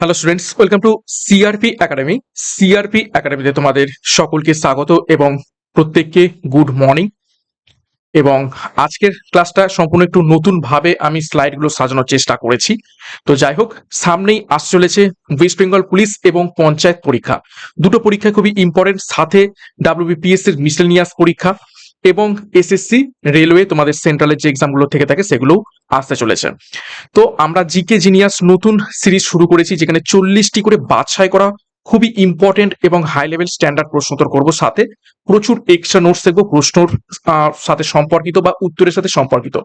Hello students, welcome to CRP academy. CRP একাডেমিতে তোমাদের সকলকে স্বাগত এবং প্রত্যেককে গুড মর্নিং। এবং আজকের ক্লাসটা সম্পূর্ণ একটু নতুন ভাবে আমি স্লাইডগুলো সাজানোর চেষ্টা করেছি। তো যাই হোক, সামনেই আসতে চলেছে ওয়েস্ট বেঙ্গল পুলিশ এবং পঞ্চায়েত পরীক্ষা। দুটো পরীক্ষা খুবই ইম্পর্টেন্ট, সাথে ডাব্লিউবিপিএস এর মিসেলেনিয়াস পরীক্ষা এবং এসএসসি রেলওয়ে তোমাদের সেন্ট্রালের যে এক্সামগুলো থেকে থাকে সেগুলোও আসতে চলেছে। তো আমরা জিকে জিনিয়াস নতুন সিরিজ শুরু করেছি, যেখানে 40টি করে বাছাই করা খুবই ইম্পর্টেন্ট এবং হাই লেভেল স্ট্যান্ডার্ড প্রশ্নোত্তর করবো, সাথে প্রচুর এক্সট্রা নোটস দেখবো প্রশ্নর সাথে সম্পর্কিত বা উত্তরের সাথে সম্পর্কিত,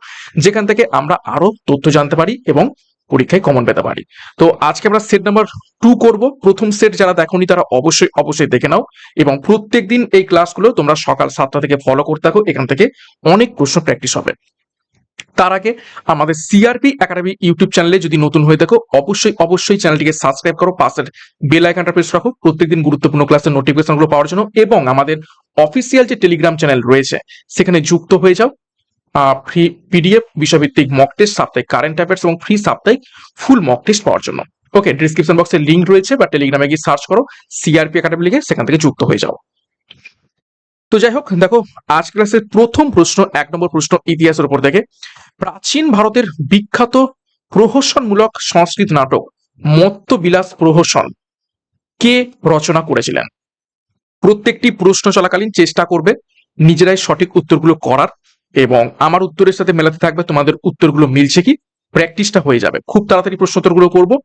যেখান থেকে আমরা আরো তথ্য জানতে পারি এবং পরীক্ষায় কমন পেতে পারি। তো আজকে আমরা সেট নাম্বার 2 করব। প্রথম সেট যারা দেখোনি তারা অবশ্যই অবশ্যই দেখে নাও এবং প্রত্যেকদিন এই ক্লাসগুলো তোমরা সকাল 7টা থেকে ফলো করতে থাকো, এখান থেকে অনেক প্রশ্ন প্র্যাকটিস হবে। তার আগে আমাদের সিআরপি একাডেমি ইউটিউব চ্যানেলে যদি নতুন হয়ে থাকো অবশ্যই অবশ্যই চ্যানেলটিকে সাবস্ক্রাইব করো, পাশের বেল আইকনটা প্রেস রাখো প্রত্যেকদিন গুরুত্বপূর্ণ ক্লাসের নোটিফিকেশনগুলো পাওয়ার জন্য, এবং আমাদের অফিসিয়াল যে টেলিগ্রাম চ্যানেল রয়েছে সেখানে যুক্ত হয়ে যাও। ফ্রি পিডিএফ, বিষয়ভিত্তিক মক টেস্ট, সাপ্তাহিক কারেন্ট অ্যাফেয়ার্স এবং ফ্রি সাপ্তাহিক ফুল মক টেস্ট পাওয়ার জন্য। ওকে, ডিসক্রিপশন বক্সে লিঙ্ক রয়েছে বা টেলিগ্রামে গিয়ে সার্চ করো সিআরপি একাডেমি লিখে, সেখান থেকে যুক্ত হয়ে যাও। তো যাই হোক, দেখো আজ ক্লাসের প্রথম প্রশ্ন, 1 নম্বর প্রশ্ন ইতিহাসের উপর থেকে। প্রাচীন ভারতের বিখ্যাত প্রহসনমূলক সংস্কৃত নাটক মত্তবিলাস প্রহসন কে রচনা করেছিলেন? প্রত্যেকটি প্রশ্ন চলাকালীন চেষ্টা করবে নিজেরাই সঠিক উত্তরগুলো করার, এবং আমার উত্তরের সাথে মেলাতে থাকবে তোমাদের উত্তরগুলো মিলছে কি, প্র্যাকটিসটা হয়ে যাবে। খুব তাড়াতাড়ি প্রশ্ন উত্তরগুলো করবো।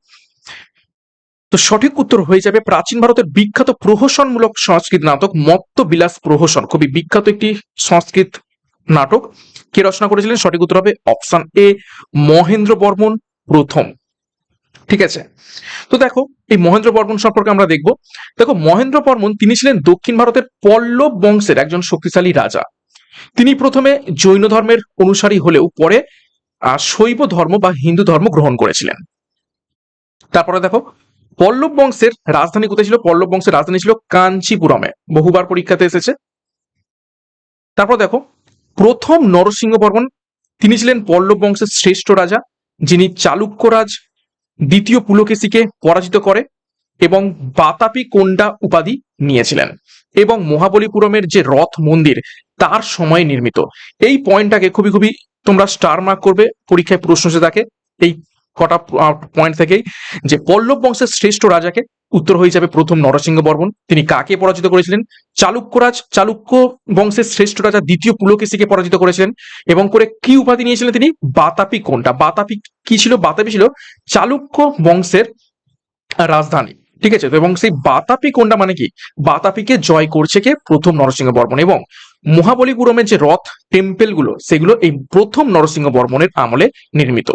তো সঠিক উত্তর হয়ে যাবে প্রাচীন ভারতের বিখ্যাত প্রহসনমূলক সংস্কৃত নাটক মত্তবিলাস প্রহসন, খুবই বিখ্যাত একটি সংস্কৃত নাটক। কে রচনা করেছিলেন? সঠিক উত্তর হবে অপশন এ, মহেন্দ্র বর্মন প্রথম। ঠিক আছে, তো দেখো এই মহেন্দ্র বর্মন সম্পর্কে আমরা দেখব। দেখো মহেন্দ্র বর্মন তিনি ছিলেন দক্ষিণ ভারতের পল্লব বংশের একজন শক্তিশালী রাজা। তিনি প্রথমে জৈন ধর্মের অনুসারী হলেও পরে শৈব ধর্ম বা হিন্দু ধর্ম গ্রহণ করেছিলেন। তারপরে দেখো পল্লব বংশের রাজধানী কোথায় ছিল? পল্লব বংশের রাজধানী ছিল কাঞ্চিপুরমে, বহুবার পরীক্ষাতে এসেছে। তারপর দেখো প্রথম নরসিংহ বর্মন তিনি ছিলেন পল্লব বংশের শ্রেষ্ঠ রাজা, যিনি চালুক্যরাজ দ্বিতীয় পুলকেশীকে পরাজিত করে এবং বাতাপি কোন্ডা উপাধি নিয়েছিলেন, এবং মহাবলীপুরমের যে রথ মন্দির তার সময় নির্মিত। এই পয়েন্টটাকে খুবই খুবই তোমরা স্টার মার্ক করবে, পরীক্ষায় প্রশ্ন এসে থাকে এই কটা পয়েন্ট থেকেই, যে পল্লব বংশের শ্রেষ্ঠ রাজাকে উত্তর হয়ে যাবে প্রথম নরসিংহ বর্মন। তিনি কাকে পরাজিত করেছিলেন? চালুক্য বংশের শ্রেষ্ঠ রাজা দ্বিতীয় পুলকেশীকে পরাজিত করেছিলেন, এবং করে কি উপাধি নিয়েছিলেন তিনি? বাতাপি কোন্ডা। বাতাপি কি ছিল? বাতাপি ছিল চালুক্য বংশের রাজধানী। ঠিক আছে, তো এবং সেই বাতাপি কোন্ডা মানে কি? বাতাপিকে জয় করছে কে? প্রথম নরসিংহ বর্মন। এবং মহাবলীপুরমের যে রথ টেম্পেল গুলো সেগুলো এই প্রথম নরসিংহ বর্মনের আমলে নির্মিত।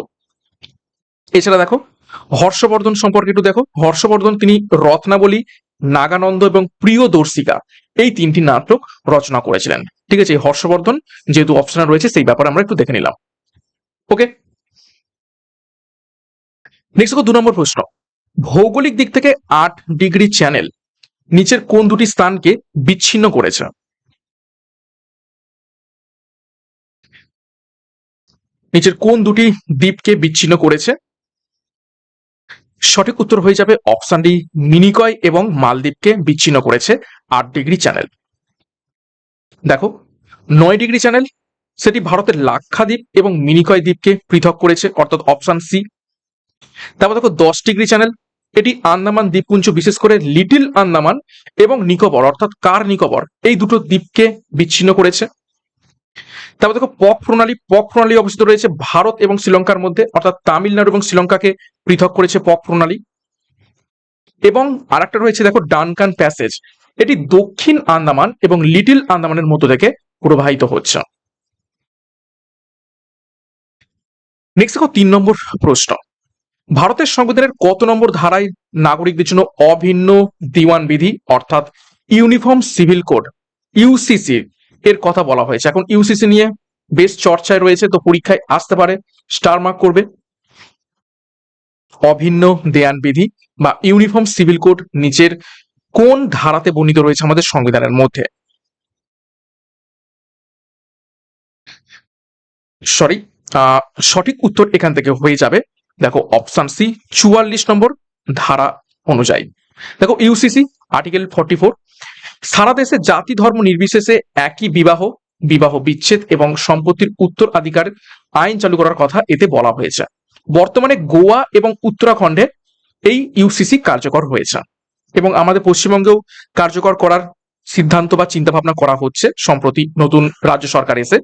এছাড়া দেখো হর্ষবর্ধন সম্পর্কে একটু দেখো। হর্ষবর্ধন তিনি রত্নাবলী, নাগানন্দ এবং প্রিয়দর্শিকা এই 3টি নাটক রচনা করেছিলেন। ঠিক আছে, হর্ষবর্ধন যেহেতু অপশনে রয়েছে সেই ব্যাপারে আমরা একটু দেখে নিলাম। ওকে, নেক্সট 2 নম্বর প্রশ্ন। ভৌগোলিক দিক থেকে 8 ডিগ্রি চ্যানেল নিচের কোন দুটি স্থানকে বিচ্ছিন্ন করেছে? নিচের কোন দুটি দ্বীপকে বিচ্ছিন্ন করেছে? সঠিক উত্তর হয়ে যাবে অপশন ডি, মিনিকয় এবং মালদ্বীপকে বিচ্ছিন্ন করেছে 8 ডিগ্রি চ্যানেল। দেখো 9 ডিগ্রি চ্যানেল সেটি ভারতের লাক্ষাদ্বীপ এবং মিনিকয় দ্বীপকে পৃথক করেছে, অর্থাৎ অপশন সি। তারপর দেখো 10 ডিগ্রি চ্যানেল, এটি আন্দামান দ্বীপপুঞ্জ বিশেষ করে লিটল আন্দামান এবং নিকোবর অর্থাৎ কার নিকোবর এই দুটো দ্বীপকে বিচ্ছিন্ন করেছে। তারপর দেখো পক প্রণালী অবস্থিত রয়েছে ভারত এবং শ্রীলঙ্কার মধ্যে, অর্থাৎ তামিলনাড়ু এবং শ্রীলঙ্কাকে পৃথক করেছে পক প্রণালী। এবং আরেকটা রয়েছে দেখো ডানকান প্যাসেজ, এটি দক্ষিণ আন্দামান এবং লিটল আন্দামানের মধ্য থেকে প্রবাহিত হচ্ছে। নেক্সট দেখো 3 নম্বর প্রশ্ন। ভারতের সংবিধানের কত নম্বর ধারায় নাগরিকদের জন্য অভিন্ন দিওয়ান বিধি অর্থাৎ ইউনিফর্ম সিভিল কোড ইউসিসি এর কথা বলা হয়েছে? এখন ইউসিসি নিয়ে বেশ চর্চায় রয়েছে, তো পরীক্ষায় আসতে পারে, স্টার মার্ক করবে। অভিন্ন দেয়ান বিধি বা ইউনিফর্ম সিভিল কোড নিচের কোন ধারাতে বর্ণিত রয়েছে আমাদের সংবিধানের মধ্যে? সরি, সঠিক উত্তর এখান থেকে হয়ে যাবে দেখো অপশন সি, 44 নম্বর ধারা অনুযায়ী। দেখো ইউসিসি আর্টিকেল 44, সারা দেশে জাতি ধর্ম নির্বিশেষে একই বিবাহ বিচ্ছেদ এবং সম্পত্তির উত্তরাধিকার আইন চালু করার কথা এতে বলা হয়েছে। বর্তমানে গোয়া এবং উত্তরাখণ্ডে এই ইউসিসি কার্যকর হয়েছে এবং আমাদের পশ্চিমবঙ্গেও কার্যকর করার সিদ্ধান্ত বা চিন্তা ভাবনা করা হচ্ছে সম্প্রতি নতুন রাজ্য সরকার এসে।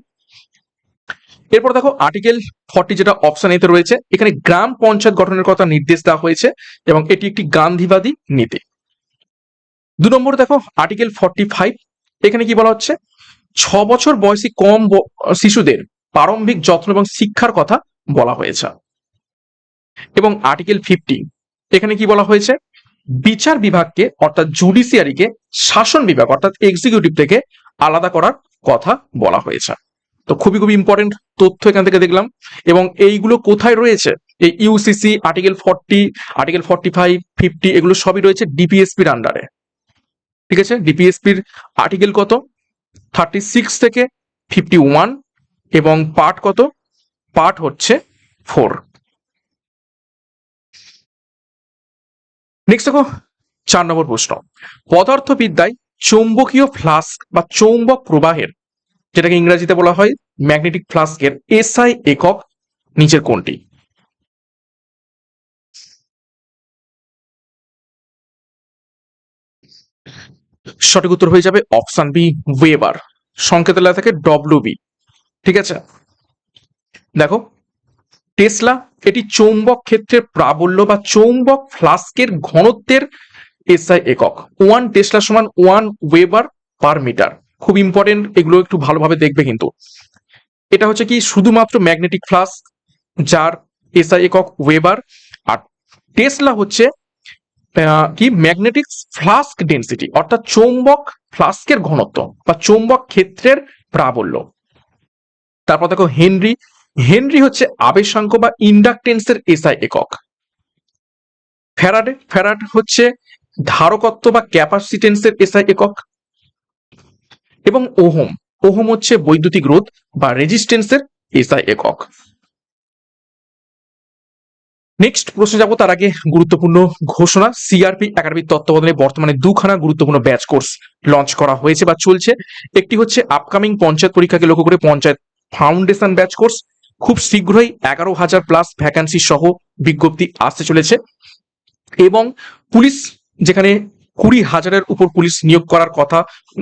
এরপর দেখো আর্টিকেল 40 যেটা অপশন এতে রয়েছে, এখানে গ্রাম পঞ্চায়েত গঠনের কথা নির্দেশ দেওয়া হয়েছে এবং এটি একটি গান্ধীবাদী নীতি। 2 নম্বর দেখো আর্টিকেল 45, এখানে কি বলা হচ্ছে, 6 বছর বয়সী কম শিশুদের প্রারম্ভিক যত্ন এবং শিক্ষার কথা বলা হয়েছে। এবং আর্টিকেল 50, এখানে কি বলা হয়েছে, বিচার বিভাগকে অর্থাৎ জুডিশিয়ারিকে শাসন বিভাগ অর্থাৎ এক্সিকিউটিভ থেকে আলাদা করার কথা বলা হয়েছে। তো খুবই ইম্পর্টেন্ট তথ্য এখান থেকে দেখলাম। এবং এইগুলো কোথায় রয়েছে, এই ইউসিসি আর্টিকেল 40, আর্টিকেল 45, 50 এগুলো সবই রয়েছে ডিপিএসপির আন্ডারে। ঠিক আছে, ডিপিএসপির আর্টিকেল কত, 36 থেকে 51 এবং পার্ট কত, পার্ট হচ্ছে 4। নেক্সট দেখো 4 নম্বর প্রশ্ন, পদার্থবিদ্যায় চৌম্বকীয় ফ্লাস্ক বা চৌম্বক প্রবাহের, যেটাকে ইংরেজিতে বলা হয় ম্যাগনেটিক ফ্লাস্কের এসআই একক নিচের কোনটি? সঠিক উত্তর হয়ে যাবে অপশন বি ওয়েবার, সংকেত লেখা থাকে ডব্লিউবি। ঠিক আছে, দেখো টেসলা এটি চৌম্বক ক্ষেত্রের প্রাবল্য বা চৌম্বক ফ্লাস্কের ঘনত্বের এসআই একক। 1 টেসলা সমান 1 ওয়েবার পার মিটার। খুব ইম্পর্টেন্ট, এগুলো একটু ভালোভাবে দেখবে কিন্তু। এটা হচ্ছে কি শুধুমাত্র ম্যাগনেটিক ফ্লাস্ক যার এসআই একক ওয়েবার, আর টেসলা হচ্ছে কি ম্যাগনেটিক ফ্লাস্ক ডেন্সিটি অর্থাৎ চৌম্বক ফ্লাস্কের ঘনত্ব বা চৌম্বক ক্ষেত্রের প্রাবল্য। তারপর দেখো হেনরি, হেনরি হচ্ছে আবেশাঙ্ক বা ইন্ডাকটেন্সের এসআই একক। ফ্যারাডে, ফ্যারাড হচ্ছে ধারকত্ব বা ক্যাপাসিটেন্সের এসআই একক। এবং ওহম, ওহম হচ্ছে বৈদ্যুতিক রোধ বা রেজিস্ট্যান্সের এসআই একক। নেক্সট প্রশ্ন যাবো তার আগে গুরুত্বপূর্ণ ঘোষণা, সিআরপি একাডেমির তত্ত্বাবধানে বর্তমানে 2খানা গুরুত্বপূর্ণ ব্যাচ কোর্স লঞ্চ করা হয়েছে বা চলছে। একটি হচ্ছে আপকামিং পঞ্চায়েত পরীক্ষাকে লক্ষ্য করে পঞ্চায়েত ফাউন্ডেশন ব্যাচ কোর্স, খুব শীঘ্রই 11,000 প্লাস ভ্যাকান্সি সহ বিজ্ঞপ্তি আসতে চলেছে। এবং পুলিশ, যেখানে 20,000-এর উপর পুলিশ নিয়োগ করার কথা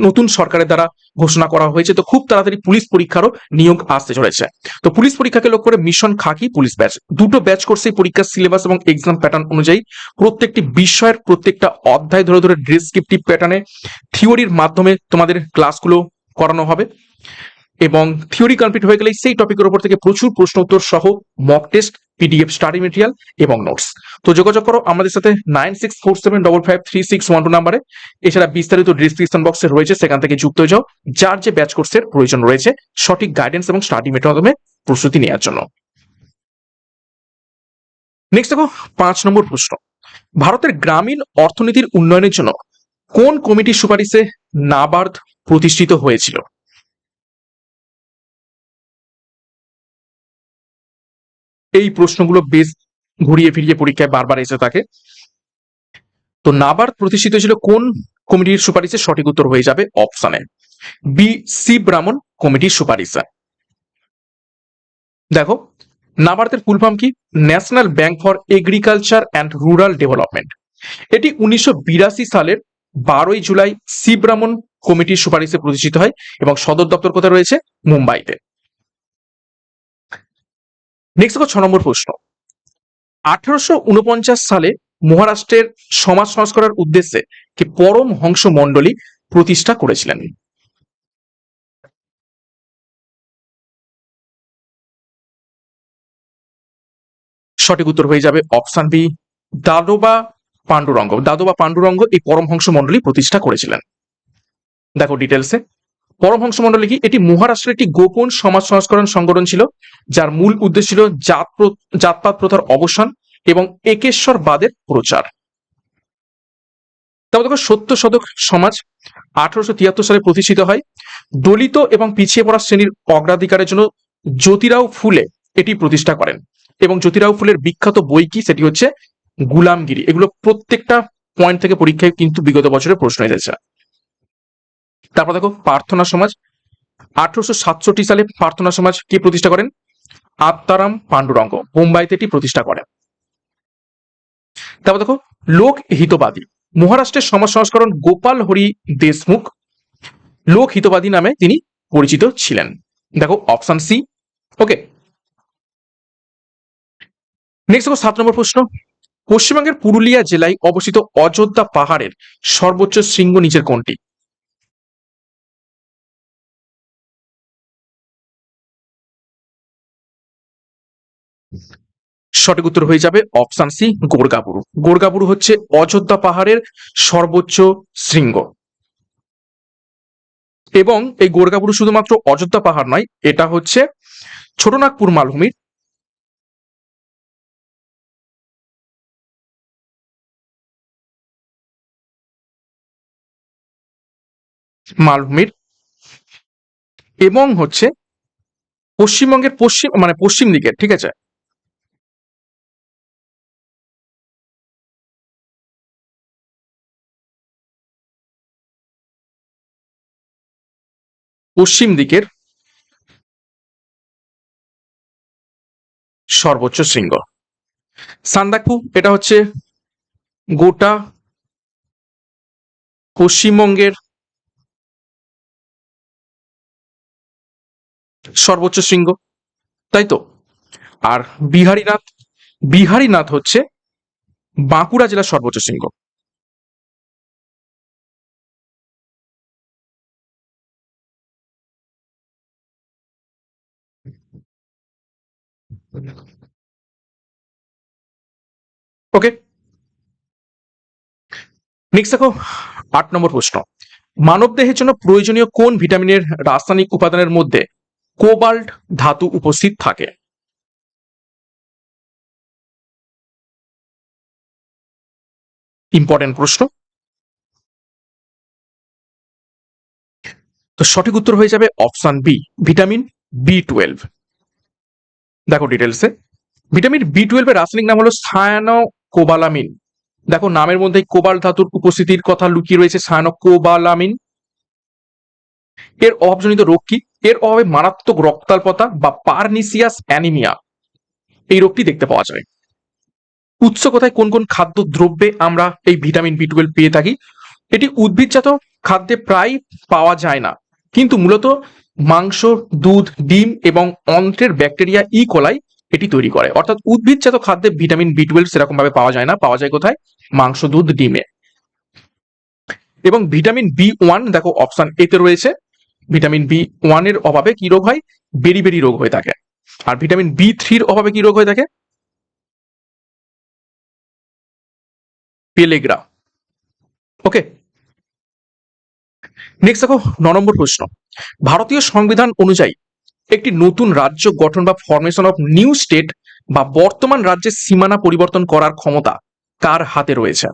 নতুন সরকারের দ্বারা ঘোষণা করা হয়েছে, তো খুব তাড়াতাড়ি পুলিশ পরীক্ষারও নিয়োগ আসতে চলেছে। তো পুলিশ পরীক্ষাকে লক্ষ্য করে মিশন খাকি পুলিশ ব্যাচ, 2টো ব্যাচ কোর্সে পরীক্ষার সিলেবাস এবং এক্সাম প্যাটার্ন অনুযায়ী প্রত্যেকটি বিষয়ের প্রত্যেকটা অধ্যায় ধরে ধরে ডেসক্রিপটিভ প্যাটার্নে থিওরির মাধ্যমে তোমাদের ক্লাসগুলো করানো হবে। এবং থিওরি কমপ্লিট হয়ে গেলেই সেই টপিকের উপর থেকে প্রচুর প্রশ্ন উত্তর সহ mock test, PDF study material এবং নোটস। তো যোগাযোগ করো আমাদের সাথে 9647553612 নাম্বারে। এছাড়া বিস্তারিত ডিসক্রিপশন বক্সে রয়েছে, সেখান থেকে যুক্ত হয়ে যাও যার যে ব্যাচ কোর্সের প্রয়োজন রয়েছে সঠিক গাইডেন্স এবং স্টাডি মেটেরিয়াল মাধ্যমে প্রস্তুতি নেওয়ার জন্য। নেক্সট দেখো 5 নম্বর প্রশ্ন, ভারতের গ্রামীণ অর্থনীতির উন্নয়নের জন্য কোন কমিটির সুপারিশে নাবার্ড প্রতিষ্ঠিত হয়েছিল? এই প্রশ্নগুলো বেশ ঘুরিয়ে ফিরিয়ে পরীক্ষায় বারবার এসে থাকে। তো নাবার্ড প্রতিষ্ঠিত ছিল কোন কমিটির সুপারিশে? সঠিক উত্তর হয়ে যাবে অপশনে বি সি ব্রাহ্মণ কমিটির সুপারিশে। দেখো নাবার্ডের ফুল ফর্ম কি? National bank for agriculture and rural development. এটি 1982 সালের 12ই জুলাই সি ব্রাহ্মণ কমিটির সুপারিশে প্রতিষ্ঠিত হয় এবং সদর দপ্তর কোথায় রয়েছে? মুম্বাইতে। নেক্সট 6 নম্বর প্রশ্ন, 1849 সালে মহারাষ্ট্রের সমাজ সংস্কারের উদ্দেশ্যে কি পরম হংস মণ্ডলী প্রতিষ্ঠা করেছিলেন? সঠিক উত্তর হয়ে যাবে অপশন বি দাদোবা পান্ডুরঙ্গ। দাদোবা পান্ডুরঙ্গ এই পরমহংস মণ্ডলী প্রতিষ্ঠা করেছিলেন। দেখো ডিটেলসে, পরমহংস মণ্ডলী কি? এটি মহারাষ্ট্রের একটি গোপন সমাজ সংস্করণ সংগঠন ছিল যার মূল উদ্দেশ্য ছিল জাতপাত প্রথার অবসান এবং একেশ্বরবাদের প্রচার। তারপর দেখো সত্য শতক সমাজ 1873 সালে প্রতিষ্ঠিত হয়। দলিত এবং পিছিয়ে পড়া শ্রেণীর অগ্রাধিকারের জন্য জ্যোতিরাও ফুলে এটি প্রতিষ্ঠা করেন এবং জ্যোতিরাও ফুলের বিখ্যাত বই কি? সেটি হচ্ছে গুলামগিরি, এগুলো প্রত্যেকটা পয়েন্ট থেকে পরীক্ষায় কিন্তু বিগত বছরে প্রশ্ন এসেছে। তারপর দেখো প্রার্থনা সমাজ, 1867 সালে প্রার্থনা সমাজ কে প্রতিষ্ঠা করেন? আত্মারাম পাণ্ডুরঙ্গ মুম্বাইতে এটি প্রতিষ্ঠা করেন। তারপর দেখো লোক হিতবাদী, মহারাষ্ট্রের সমাজ সংস্করণ গোপাল হরি দেশমুখ লোক হিতবাদী নামে তিনি পরিচিত ছিলেন। দেখো অপশন সি। ওকে, নেক্সট দেখো 7 নম্বর প্রশ্ন, পশ্চিমবঙ্গের পুরুলিয়া জেলায় অবস্থিত অযোধ্যা পাহাড়ের সর্বোচ্চ শৃঙ্গ নিচের কোনটি? সঠিক উত্তর হয়ে যাবে অপশন সি, গোর্গাবুরু। গোর্গাবুরু হচ্ছে অযোধ্যা পাহাড়ের সর্বোচ্চ শৃঙ্গ। এবং এই গোর্গাবুরু শুধুমাত্র অযোধ্যা পাহাড় নয়, এটা হচ্ছে ছোটনাগপুর মালভূমির মালভূমির এবং হচ্ছে পশ্চিমবঙ্গের পশ্চিম মানে পশ্চিম দিকের, ঠিক আছে, পশ্চিম দিকের সর্বোচ্চ শৃঙ্গ সান্দাকফু। এটা হচ্ছে গোটা পশ্চিমবঙ্গের সর্বোচ্চ শৃঙ্গ, তাই তো। আর বিহারীনাথ, বিহারীনাথ হচ্ছে বাঁকুড়া জেলার সর্বোচ্চ শৃঙ্গ। ওকে, নেক্সট দেখো 8 নম্বর প্রশ্ন, মানবদেহের জন্য প্রয়োজনীয় কোন ভিটামিনের রাসায়নিক উপাদানের মধ্যে কোবাল্ট ধাতু উপস্থিত থাকে? ইম্পর্টেন্ট প্রশ্ন। তো সঠিক উত্তর হয়ে যাবে অপশন বি, ভিটামিন বি 12। দেখো ডিটেলসে, ভিটামিন বি 12 এর রাসায়নিক নাম হলো সায়ানোকোবালামিন। দেখো নামের মধ্যে কোবাল্ট ধাতুর উপস্থিতির কথা লুকিয়ে রয়েছে, সায়ানোকোবালামিন। এর অভাবজনিত রোগ কি? এর অভাবে মারাত্মক রক্তাল্পতা বা পারনিসিয়াস অ্যানিমিয়া এই রোগটি দেখতে পাওয়া যায়। উৎস কোথায়, কোন কোন খাদ্য দ্রব্যে আমরা এই ভিটামিন বি 12 পেয়ে থাকি? এটি উদ্ভিদজাত খাদ্যে প্রায় পাওয়া যায় না, কিন্তু মূলত মাংস, দুধ, ডিম এবং অন্ত্রের ব্যাকটেরিয়া কোলাই এটি তৈরি করে। অর্থাৎ উদ্ভিদজাত খাদ্যে ভিটামিন বি 12 সেরকম ভাবে পাওয়া যায় না, পাওয়া যায় কোথায়? মাংস, দুধ, ডিমে। এবং ভিটামিন বি 1 দেখো অপশন এতে রয়েছে, ভিটামিন বি 1 এর অভাবে কি রোগ হয়? বেরি রোগ হয়ে থাকে। আর ভিটামিন বি 3 এর অভাবে কি রোগ হয়ে থাকে? পেলেগ্রা। ওকে, নেক্সট দেখো 9 নম্বর প্রশ্ন, ভারতীয় সংবিধান অনুযায়ী একটি নতুন রাজ্য গঠন বা ফরমেশন অফ নিউ স্টেট বা বর্তমান রাজ্যের সীমানা পরিবর্তন করার ক্ষমতা কার হাতে রয়েছে?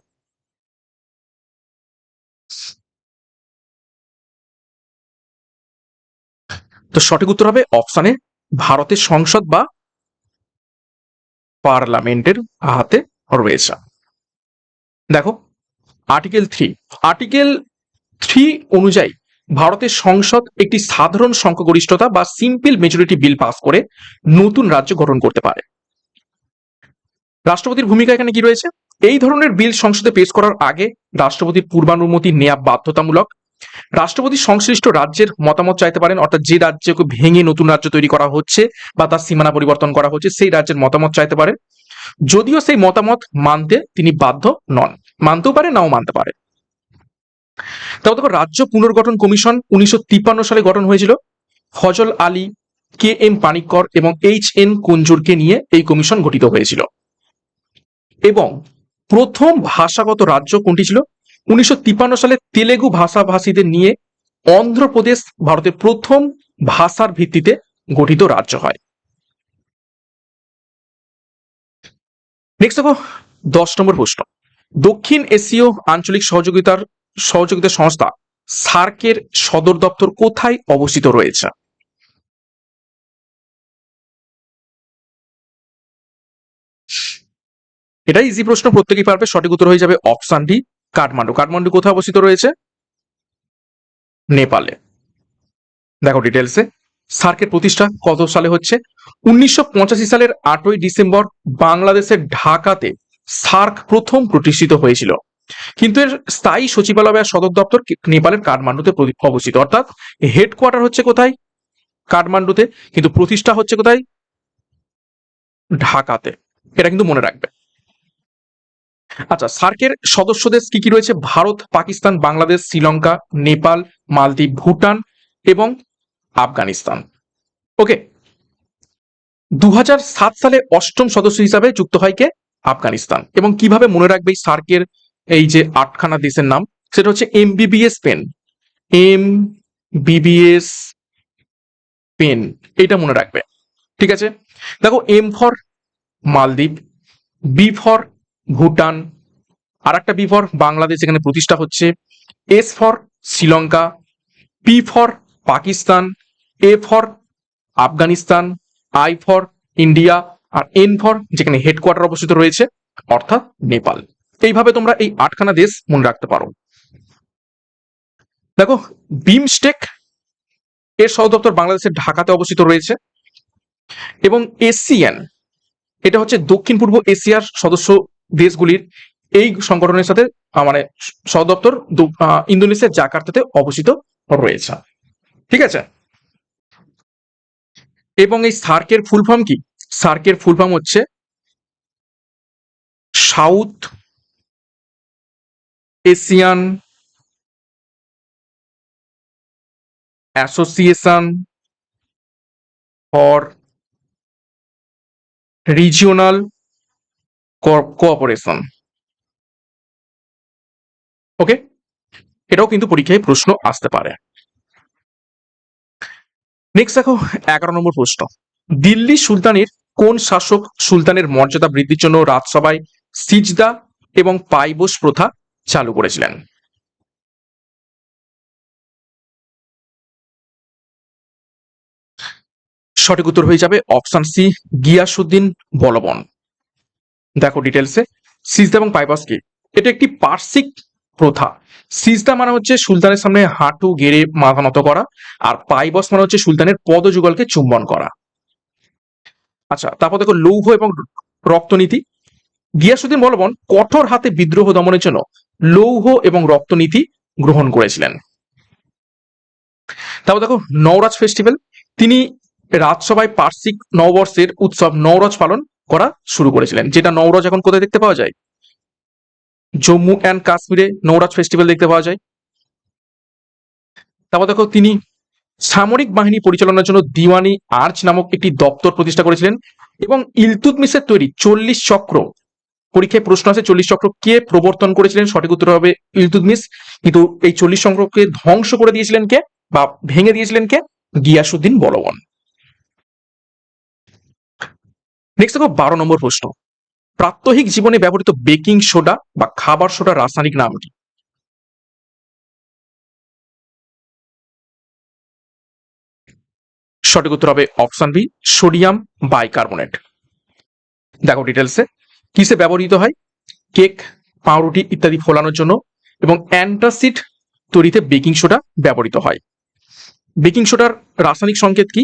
তো সঠিক উত্তর হবে অপশনে ভারতের সংসদ বা পার্লামেন্টের হাতে রয়েছে। দেখো আর্টিকেল 3 অনুযায়ী ভারতের সংসদ একটি সাধারণ সংখ্যাগরিষ্ঠতা বা সিম্পল মেজরিটি বিল পাস করে নতুন রাজ্য গঠন করতে পারে। রাষ্ট্রপতির ভূমিকা এখানে কি রয়েছে? এই ধরনের বিল সংসদে পেশ করার আগে রাষ্ট্রপতির পূর্বানুমতি নেওয়া বাধ্যতামূলক। রাষ্ট্রপতি সংশ্লিষ্ট রাজ্যের মতামত চাইতে পারেন, অর্থাৎ যে রাজ্যকে ভেঙে নতুন রাজ্য তৈরি করা হচ্ছে বা তার সীমানা পরিবর্তন করা হচ্ছে সেই রাজ্যের মতামত চাইতে পারেন, যদিও সেই মতামত মানতে তিনি বাধ্য নন, মানতেও পারে নাও মানতে পারে। তাও দেখো রাজ্য পুনর্গঠন কমিশন 1953 সালে গঠন হয়েছিল। ফজল আলী, KM পানিক্কর এবং HN কুঞ্জুরকে নিয়ে এই কমিশন গঠিত হয়েছিল। এবং প্রথম ভাষাগত রাজ্য কোনটি ছিল? 1953 সালে তেলেগু ভাষাভাষীদের নিয়ে অন্ধ্রপ্রদেশ ভারতের প্রথম ভাষার ভিত্তিতে গঠিত রাজ্য হয়। নেক্সট দেখো 10 নম্বর প্রশ্ন, দক্ষিণ এশীয় আঞ্চলিক সহযোগিতা সংস্থা সার্কের সদর দপ্তর কোথায় অবস্থিত রয়েছে? এটা ইজি প্রশ্ন, প্রত্যেকেই পারবে। সঠিক উত্তর হয়ে যাবে অপশন ডি কাঠমান্ডু। কাঠমান্ডু কোথায় অবস্থিত রয়েছে? নেপালে। দেখো ডিটেলসে, সার্কের প্রতিষ্ঠা কত সালে হচ্ছে? 1985 সালের 8ই ডিসেম্বর বাংলাদেশের ঢাকাতে সার্ক প্রথম প্রতিষ্ঠিত হয়েছিল, কিন্তু এর স্থায়ী সচিবালয় বা সদর দপ্তর নেপালের কাঠমান্ডুতে অবস্থিত। অর্থাৎ হেডকোয়ার্টার হচ্ছে কোথায়? কাঠমান্ডুতে, কিন্তু প্রতিষ্ঠা হচ্ছে কোথায়? ঢাকাতে। এটা কিন্তু মনে রাখবে। আচ্ছা, সার্কের সদস্য দেশ কি কি রয়েছে? ভারত, পাকিস্তান, বাংলাদেশ, শ্রীলঙ্কা, নেপাল, মালদ্বীপ, ভুটান এবং আফগানিস্তান। ওকে, 2007 সালে 8ম সদস্য হিসাবে যুক্ত হয় কে? আফগানিস্তান। এবং কিভাবে মনে রাখবে এই সার্কের এই যে 8খানা দেশের নাম? সেটা হচ্ছে এমবিবিএস পেন, এমবিবিএস পেন, এটা মনে রাখবে। ঠিক আছে, দেখো, M for Maldives, B for Bhutan, আর একটা বি ফর বাংলাদেশ এখানে প্রতিষ্ঠা হচ্ছে, S for Sri Lanka, P for Pakistan, A for Afghanistan, I for India, আর এন ফর যেখানে হেডকোয়ার্টার অবস্থিত রয়েছে অর্থাৎ নেপাল। এইভাবে তোমরা এই 8খানা দেশ মনে রাখতে পারো। দেখো, বিমস্টেক এর সদর দপ্তর বাংলাদেশের ঢাকাতে অবস্থিত রয়েছে। এবং এসিয়ান, এটা হচ্ছে দক্ষিণ পূর্ব এশিয়ার সদস্য দেশগুলির এই সংগঠনের সাথে মানে সদর দপ্তর ইন্দোনেশিয়ার জাকার্তাতে অবস্থিত রয়েছে। ঠিক আছে, এবং এই সার্কের ফুল ফর্ম কি? সার্কের ফুল ফর্ম হচ্ছে South Asian association for regional cooperation. Okay, এটাও কিন্তু পরীক্ষায় প্রশ্ন আসতে পারে। নেক্সট দেখো 11 নম্বর প্রশ্ন, দিল্লি সুলতানের কোন শাসক সুলতানের মর্যাদা বৃদ্ধির জন্য রাজসভায় সিজদা এবং পাইবোস প্রথা চালু করেছিলেন? সঠিক উত্তর হয়ে যাবে অপশন সি গিয়াসুদ্দিন বলবন। দেখো ডিটেলসে, সিজদা এবং পাইবাস কি? এটা একটি পার্সিক প্রথা। সিজদা মানে হচ্ছে সুলতানের সামনে হাঁটু গেড়ে মাথা নত করা, আর পাইবস মানে হচ্ছে সুলতানের পদযুগলকে চুম্বন করা। আচ্ছা, তারপর দেখো লৌহ এবং রক্তনীতি। গিয়াসুদ্দিন বলবন কঠোর হাতে বিদ্রোহ দমনের জন্য লৌহ এবং রক্তনীতি গ্রহণ করেছিলেন। তারপর দেখো নওরাজ ফেস্টিভ্যাল, তিনি রাজসভায় পার্সিক নববর্ষের উৎসব নওরজ পালন করা শুরু করেছিলেন, যেটা নওরজ এখন কোথায় দেখতে পাওয়া যায়? জম্মু অ্যান্ড কাশ্মীরে নওরাজ ফেস্টিভ্যাল দেখতে পাওয়া যায়। তারপর দেখো তিনি সামরিক বাহিনী পরিচালনার জন্য দিওয়ানি আর্চ নামক একটি দপ্তর প্রতিষ্ঠা করেছিলেন। এবং ইলতুৎমিশের তৈরি 40 চক্র, পরীক্ষায় প্রশ্ন আছে 40 চক্র কে প্রবর্তন করেছিলেন? সঠিক উত্তর হবে ইলতুৎমিশ। কিন্তু এই 40 চক্রকে ধ্বংস করে দিয়েছিলেন কে বা ভেঙে দিয়েছিলেন কে? গিয়াসুদ্দিন বলবন। নেক্সট দেখো 12 নম্বর প্রশ্ন, প্রাত্যহিক জীবনে ব্যবহৃত বেকিং সোডা বা খাবার সোডার রাসায়নিক নামটি? সঠিক উত্তর হবে অপশন বি সোডিয়াম বাইকার্বনেট। দেখো ডিটেলসে, কিসে ব্যবহৃত হয়? কেক, পাউরুটি ইত্যাদি ফোলানোর জন্য। এবং অ্যান্টাসিড তৈরিতে বেকিং সোডা ব্যবহৃত হয়। বেকিং সোডার রাসায়নিক সংকেত কি?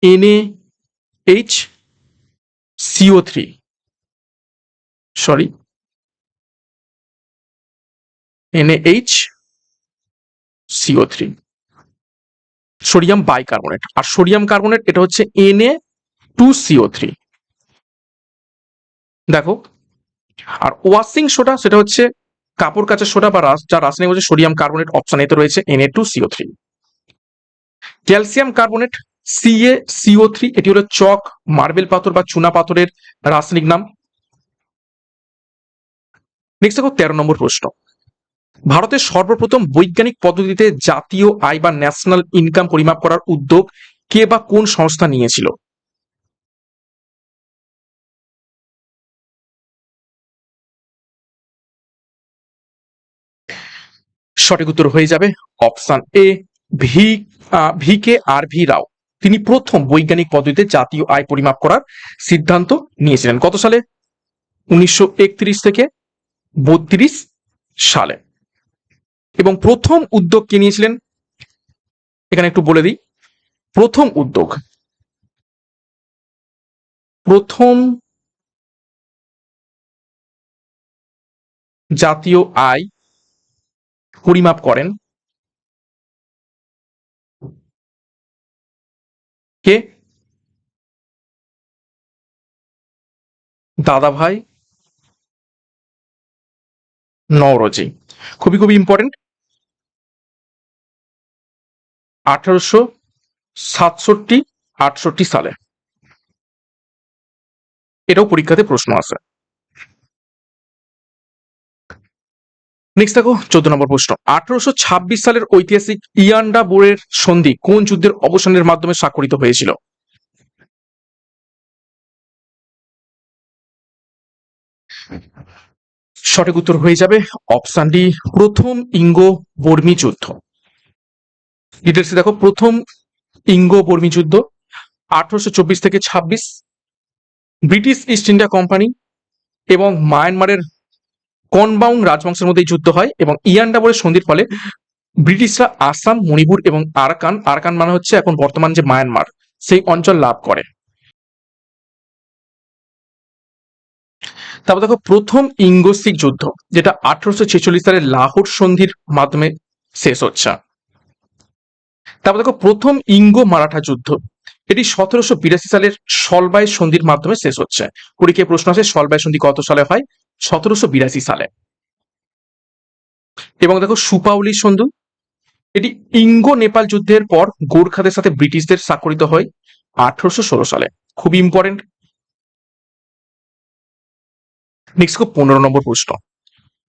NaHCO3, sorry NaHCO3, sodium bicarbonate. আর সোডিয়াম কার্বনেট এটা হচ্ছে Na2CO3। দেখো, আর ওয়াশিং সোডা সেটা হচ্ছে কাপড় কাচার সোডা বা যা রাসায়নিক হচ্ছে সোডিয়াম কার্বনেট, অপশন এতে রয়েছে Na2CO3। ক্যালসিয়াম কার্বনেট CaCO3, এটি হলো চক, মার্বেল পাথর বা চুনা পাথরের রাসায়নিক নাম। নেক্সট দেখো 13 নম্বর প্রশ্ন, ভারতের সর্বপ্রথম বৈজ্ঞানিক পদ্ধতিতে জাতীয় আয় বা ন্যাশনাল ইনকাম পরিমাপ করার উদ্যোগ কে বা কোন সংস্থা নিয়েছিল? সঠিক উত্তর হয়ে যাবে অপশন এ VKRV রাও। তিনি প্রথম বৈজ্ঞানিক পদ্ধতিতে জাতীয় আয় পরিমাপ করার সিদ্ধান্ত নিয়েছিলেন। কত সালে? 1931 থেকে 32 সালে। এবং প্রথম উদ্যোগ কে নিয়েছিলেন এখানে একটু বলে দিই। প্রথম উদ্যোগ, প্রথম জাতীয় আয় পরিমাপ করেন কে? দাদাভাই নওরোজি। খুবই খুবই ইম্পর্টেন্ট। 1867-68 সালে। এটাও পরীক্ষাতে প্রশ্ন আছে। নেক্সট দেখো 14 নম্বর প্রশ্ন। 1826 সালের ঐতিহাসিক ইয়ান্ডাবুরের সন্ধি কোন যুদ্ধের অবসানের মাধ্যমে স্বাক্ষরিত হয়েছিল? সঠিক উত্তর হয়ে যাবে অপশন ডি, প্রথম ইঙ্গো বর্মী যুদ্ধ। ডিটেলসে দেখো, প্রথম ইঙ্গো বর্মী যুদ্ধ 1824 থেকে 26, ব্রিটিশ ইস্ট ইন্ডিয়া কোম্পানি এবং মায়ানমারের কনবাউং রাজবংশের মধ্যে যুদ্ধ হয় এবং ইয়ান্ডাবুরের সন্ধির ফলে ব্রিটিশরা আসাম, মণিপুর এবং আরাকান, আরাকান মানে হচ্ছে এখন বর্তমান যে মায়ানমার, সেই অঞ্চল লাভ করে। তারপর দেখো প্রথম ইঙ্গো শিখ যুদ্ধ, যেটা 1846 সালের লাহোর সন্ধির মাধ্যমে শেষ হচ্ছে। তারপর দেখো প্রথম ইঙ্গো মারাঠা যুদ্ধ, এটি 1782 সালের সলবাই সন্ধির মাধ্যমে শেষ হচ্ছে। পরীক্ষায় প্রশ্ন আছে সলবাই সন্ধি কত সালে হয়? 1782 সালে। এবং দেখো সুপাউলি সন্ধি, এটি ইঙ্গো নেপাল যুদ্ধের পর গোর্খাদের সাথে ব্রিটিশদের স্বাক্ষরিত হয় 1816 সালে। খুবই ইম্পর্টেন্ট। নেক্সট 15 নম্বর প্রশ্ন।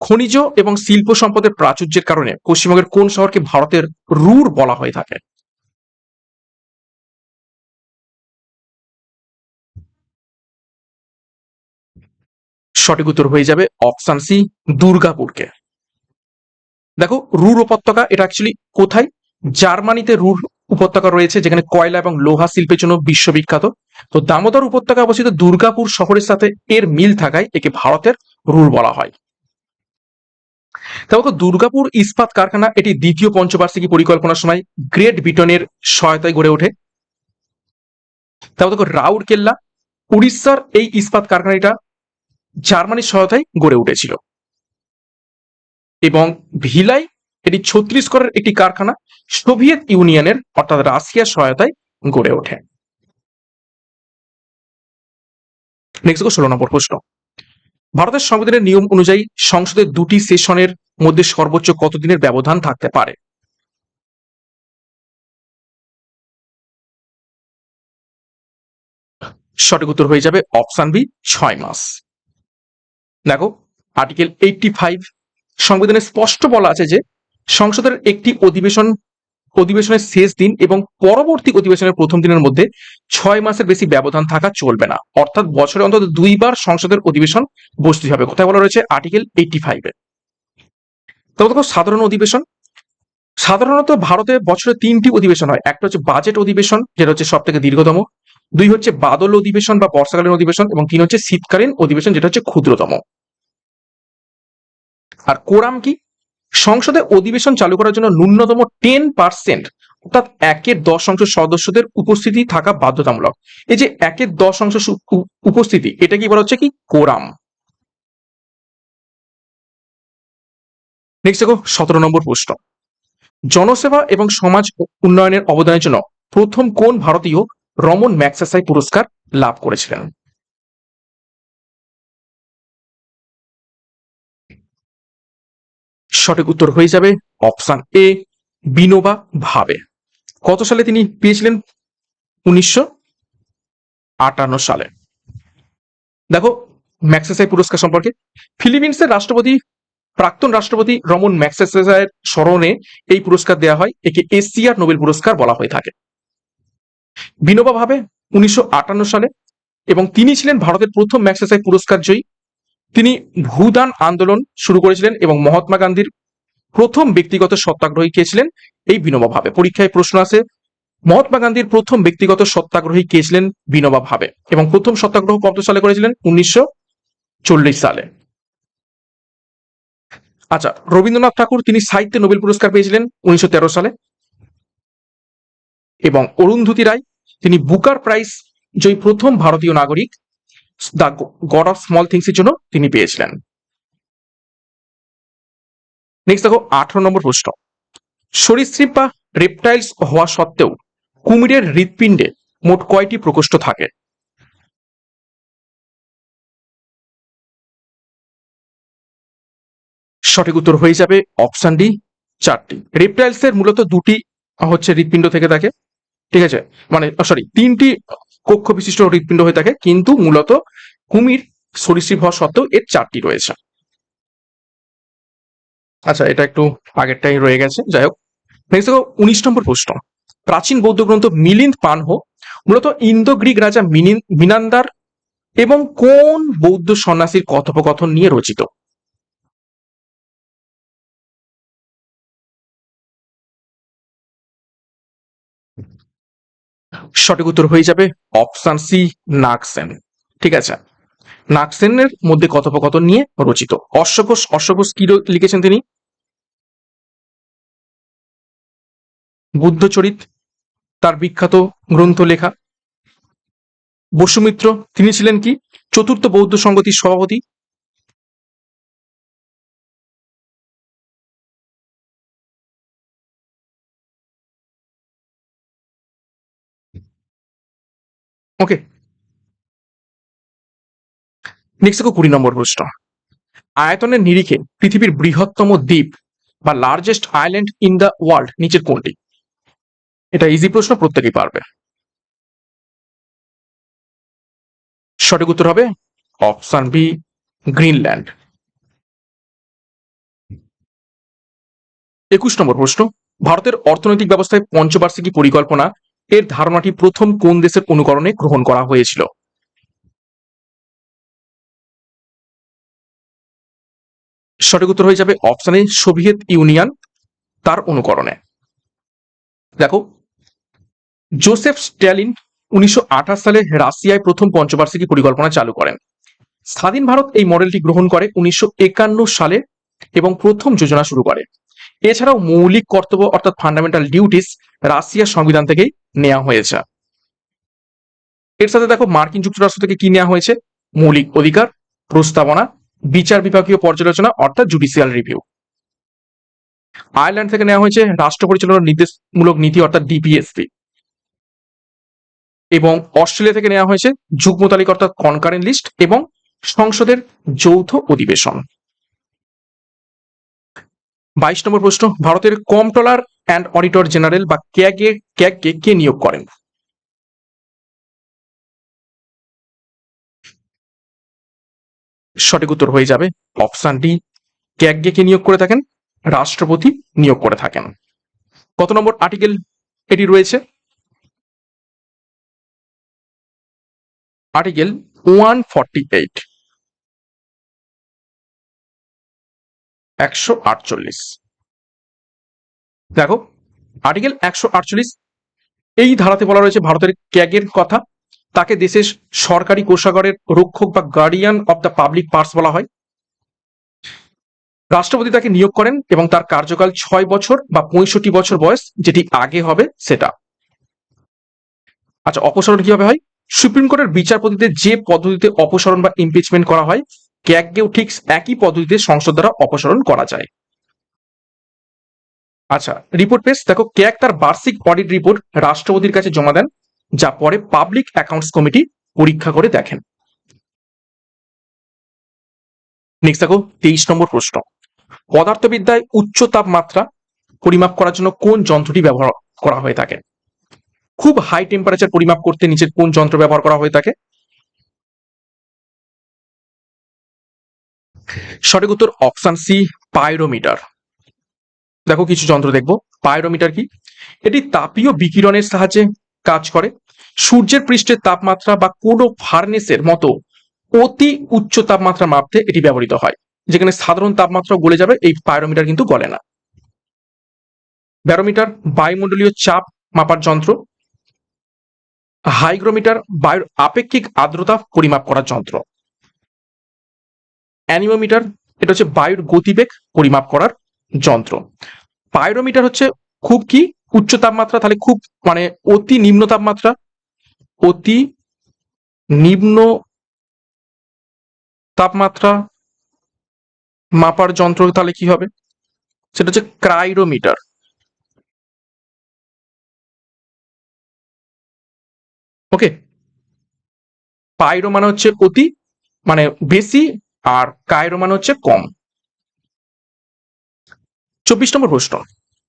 খনিজ এবং শিল্প সম্পদের প্রাচুর্যের কারণে পশ্চিমবঙ্গের কোন শহরকে ভারতের রুর বলা হয়ে থাকে? সঠিক উত্তর হয়ে যাবে অপশন সি, দুর্গাপুরকে। দেখো রুর উপত্যকা, এটা অ্যাকচুয়ালি কোথায়? জার্মানিতে রুর উপত্যকা রয়েছে, যেখানে কয়লা এবং লোহা শিল্পের জন্য বিশ্ববিখ্যাত। তো দামোদর উপত্যকা অবস্থিত দুর্গাপুর শহরের সাথে এর মিল থাকায় একে ভারতের রুর বলা হয়। তারপর দুর্গাপুর ইস্পাত কারখানা, এটি দ্বিতীয় পঞ্চবার্ষিকী পরিকল্পনার সময় গ্রেট ব্রিটেনের সহায়তায় গড়ে ওঠে। তারপর দেখো রাউরকেল্লা, উড়িষ্যার এই ইস্পাত কারখানাটা জার্মানির সহায়তায় গড়ে উঠেছিল। এবং ভিলাই, এটি ছত্তিশগড়ের একটি কারখানা সোভিয়েত ইউনিয়নের অর্থাৎ রাশিয়ার সহায়তায় গড়ে ওঠে। নেক্সট 16 নম্বর প্রশ্ন। ভারতের সংবিধানের নিয়ম অনুযায়ী সংসদের দুটি সেশনের মধ্যে সর্বোচ্চ কত দিনের ব্যবধান থাকতে পারে? সঠিক উত্তর হয়ে যাবে অপশন বি, 6 মাস। দেখো আর্টিকেল 85 সংবিধানে স্পষ্ট বলা আছে যে সংসদের একটি অধিবেশনের শেষ দিন এবং পরবর্তী অধিবেশনের প্রথম দিনের মধ্যে 6 মাসের বেশি ব্যবধান থাকা চলবে না। অর্থাৎ বছরে অন্তত 2 বার সংসদের অধিবেশন বসতে হবে। কোথায় বলা রয়েছে? আর্টিকেল 85-এ। তবে দেখো সাধারণ অধিবেশন, সাধারণত ভারতে বছরে 3টি অধিবেশন হয়। একটা হচ্ছে বাজেট অধিবেশন, যেটা হচ্ছে সব থেকে দীর্ঘতম। 2 হচ্ছে বাদল অধিবেশন বা বর্ষাকালীন অধিবেশন, এবং 3 হচ্ছে শীতকালীন অধিবেশন, যেটা হচ্ছে ক্ষুদ্রতম। আর কোরাম কি? সংসদে অধিবেশন চালু করার জন্য ন্যূনতম 10%, অর্থাৎ 1/10 সদস্যদের উপস্থিতি থাকা বাধ্যতামূলক। এই যে 1/10 উপস্থিতি, এটা কি বলা হচ্ছে? কি কোরাম। নেক্সট দেখো 17 নম্বর প্রশ্ন। জনসেবা এবং সমাজ উন্নয়নের অবদানের জন্য প্রথম কোন ভারতীয় রমন ম্যাগসেসাই পুরস্কার লাভ করেছিলেন? সঠিক উত্তর হয়ে যাবে অপশন এ, বিনোবা ভাবে। কত সালে তিনি পেয়েছিলেন? 1958 সালে। দেখো ম্যাগসেসাই পুরস্কার সম্পর্কে, ফিলিপিন্সের রাষ্ট্রপতি, প্রাক্তন রাষ্ট্রপতি রমন ম্যাগসেসাইয়ের স্মরণে এই পুরস্কার দেওয়া হয়। একে এশিয়ার নোবেল পুরস্কার বলা হয়ে থাকে। বিনোবা ভাবে 1958 সালে, এবং তিনি ছিলেন ভারতের প্রথম ম্যাগসেসাই পুরস্কার জয়ী। তিনি ভূদান আন্দোলন শুরু করেছিলেন এবং মহাত্মা গান্ধীর প্রথম ব্যক্তিগত সত্যাগ্রহী কে ছিলেন? এই বিনোবা ভাবে। পরীক্ষায় প্রশ্ন আছে মহাত্মা গান্ধীর প্রথম ব্যক্তিগত সত্যাগ্রহী কে ছিলেন? বিনোবা ভাবে। এবং প্রথম সত্যাগ্রহ কত সালে করেছিলেন? সালে। আচ্ছা, রবীন্দ্রনাথ ঠাকুর তিনি সাহিত্যে নোবেল পুরস্কার পেয়েছিলেন 1913 সালে। এবং অরুন্ধতী রায় তিনি বুকার প্রাইজ জয়ী প্রথম ভারতীয় নাগরিক the god of small things এর জন্য তিনি পেয়েছিলেন। নেক্সট দেখো 18 নম্বর প্রশ্ন, সরীসৃপ বা রেপটাইলস হওয়া সত্ত্বেও কুমিরের হৃৎপিণ্ডে মোট কয়টি প্রকোষ্ঠ থাকে? সঠিক উত্তর হয়ে যাবে অপশন ডি, 4টি। রেপটাইলস এর মূলত দুটি হচ্ছে হৃৎপিণ্ড থেকে থাকে, ঠিক আছে, মানে সরি 3টি কক্ষ বিশিষ্ট হৃৎপিণ্ড হয়ে থাকে, কিন্তু মূলত কুমির সরীসৃপ হওয়া সত্ত্বেও এর 4টি রয়েছে। আচ্ছা, এটা একটু আগেরটাই রয়ে গেছে, যাই হোক। নেক্সট দেখো 19 নম্বর প্রশ্ন, প্রাচীন বৌদ্ধ গ্রন্থ মিলিন্দ পানহো মূলত ইন্দো গ্রিক রাজা মিনান্দার এবং কোন বৌদ্ধ সন্ন্যাসীর কথোপকথন নিয়ে রচিত? সঠিক উত্তর হয়ে যাবে অপশন সি, নাগসেন। ঠিক আছে, নাগসেনের মধ্যে কথোপকথন নিয়ে রচিত। অশ্বঘোষ, অশ্বঘোষ কি লিখেছেন তিনি? বুদ্ধচরিত তার বিখ্যাত গ্রন্থ লেখা। বসুমিত্র তিনি ছিলেন কি? চতুর্থ বৌদ্ধ সংগতির সভাপতি। ওকে, নেক্সট দেখো 20 নম্বর প্রশ্ন, আয়তনের নিরিখে পৃথিবীর বৃহত্তম দ্বীপ বা largest island in the world নিচের কোনটি? এটা ইজি প্রশ্ন, প্রত্যেকেই পারবে। সঠিক উত্তর হবে অপশন বি, গ্রিনল্যান্ড। 21 নম্বর প্রশ্ন, ভারতের অর্থনৈতিক ব্যবস্থায় পঞ্চবার্ষিকী পরিকল্পনা এর ধারণাটি প্রথম কোন দেশের অনুকরণে গ্রহণ করা হয়েছিল? সঠিক উত্তর হয়ে যাবে অপশন এ, সোভিয়েত ইউনিয়ন তার অনুকরণে। দেখো, জোসেফ স্ট্যালিন 1928 সালে রাশিয়ায় প্রথম পঞ্চবার্ষিকী পরিকল্পনা চালু করেন। স্বাধীন ভারত এই মডেলটি গ্রহণ করে 1951 সালে এবং প্রথম যোজনা শুরু করে। এছাড়াও মৌলিক কর্তব্য অর্থাৎ ফান্ডামেন্টাল ডিউটিস রাশিয়ার সংবিধান থেকেই নেওয়া হয়েছে। এর সাথে দেখো মার্কিন যুক্তরাষ্ট্র থেকে কি নেওয়া হয়েছে? মৌলিক অধিকার, প্রস্তাবনা, বিচার বিভাগীয় পর্যালোচনা অর্থাৎ জুডিশিয়াল রিভিউ। আয়ারল্যান্ড থেকে নেওয়া হয়েছে রাষ্ট্র পরিচালনার নির্দেশমূলক নীতি অর্থাৎ ডিপিএসপি। এবং অস্ট্রেলিয়া থেকে নেওয়া হয়েছে যুগ্ম তালিকা অর্থাৎ কনকারেন্ট লিস্ট এবং সংসদের যৌথ অধিবেশন। 22 নম্বর প্রশ্ন, ভারতের কম্পট্রোলার অ্যান্ড অডিটর জেনারেল বা ক্যাগকে কে নিয়োগ করেন? সঠিক উত্তর হয়ে যাবে অপশন ডি, ক্যাগকে কে নিয়োগ করে থাকেন? রাষ্ট্রপতি নিয়োগ করে থাকেন। কত নম্বর আর্টিকেল এটি রয়েছে? আর্টিকেল 148, 148। দেখো, আর্টিকেল 148 এই ধারাতে বলা রয়েছে ভারতের ক্যাগের কথা, তাকে দেশের সরকারি কোষাগারের রক্ষক বা guardian of the public purse বলা হয়। রাষ্ট্রপতি তাকে নিয়োগ করেন এবং তার কার্যকাল 6 বছর বা 65 বছর বয়স, যেটি আগে হবে সেটা। আচ্ছা, অপসারণ কিভাবে হয়? সুপ্রিম কোর্টের বিচারপতিদের যে পদ্ধতিতে অপসারণ বা ইমপিচমেন্ট করা হয়, ক্যাগকেও ঠিক একই পদ্ধতিতে সংসদ দ্বারা অপসারণ করা যায়। আচ্ছা, রিপোর্ট পেশ। দেখো, ক্যাগ তার বার্ষিক অডিট রিপোর্ট রাষ্ট্রপতির কাছে জমা দেন, যা পরে পাবলিক অ্যাকাউন্টস কমিটি পরীক্ষা করে দেখেন। নেক্সট দেখো 23 নম্বর প্রশ্ন, পদার্থবিদ্যায় উচ্চ তাপমাত্রা পরিমাপ করার জন্য কোন যন্ত্রটি ব্যবহার করা হয়ে থাকে? খুব হাই টেম্পারেচার পরিমাপ করতে নিচের কোন যন্ত্র ব্যবহার করা হয়ে থাকে? সঠিক উত্তর অপশন সি, পাইরোমিটার। দেখো কিছু যন্ত্র দেখবো। পাইরোমিটার কি? এটি তাপীয় বিকিরণের সাহায্যে কাজ করে। সূর্যের পৃষ্ঠের তাপমাত্রা বা কোনো ফার্নেসের মতো অতি উচ্চ তাপমাত্রা মাপতে এটি ব্যবহৃত হয়। যেখানে সাধারণ তাপমাত্রা গলে যাবে, এই পাইরোমিটার কিন্তু গলে না। ব্যারোমিটার বায়ুমণ্ডলীয় চাপ মাপার যন্ত্র। হাইগ্রোমিটার বায়ুর আপেক্ষিক আর্দ্রতা পরিমাপ করার যন্ত্র। অ্যানিমোমিটার, এটা হচ্ছে বায়ুর গতিবেগ পরিমাপ করার যন্ত্র। পাইরোমিটার হচ্ছে খুব কি উচ্চ তাপমাত্রা, তাহলে খুব মানে অতি নিম্ন তাপমাত্রা, অতি নিম্ন তাপমাত্রা মাপার যন্ত্র, তাহলে কি হবে, সেটা হচ্ছে ক্রাইরোমিটার। ওকে, পাইরো মানে হচ্ছে অতি মানে বেশি, আর কায়রো মানে হচ্ছে কম। 24 নম্বর প্রশ্ন,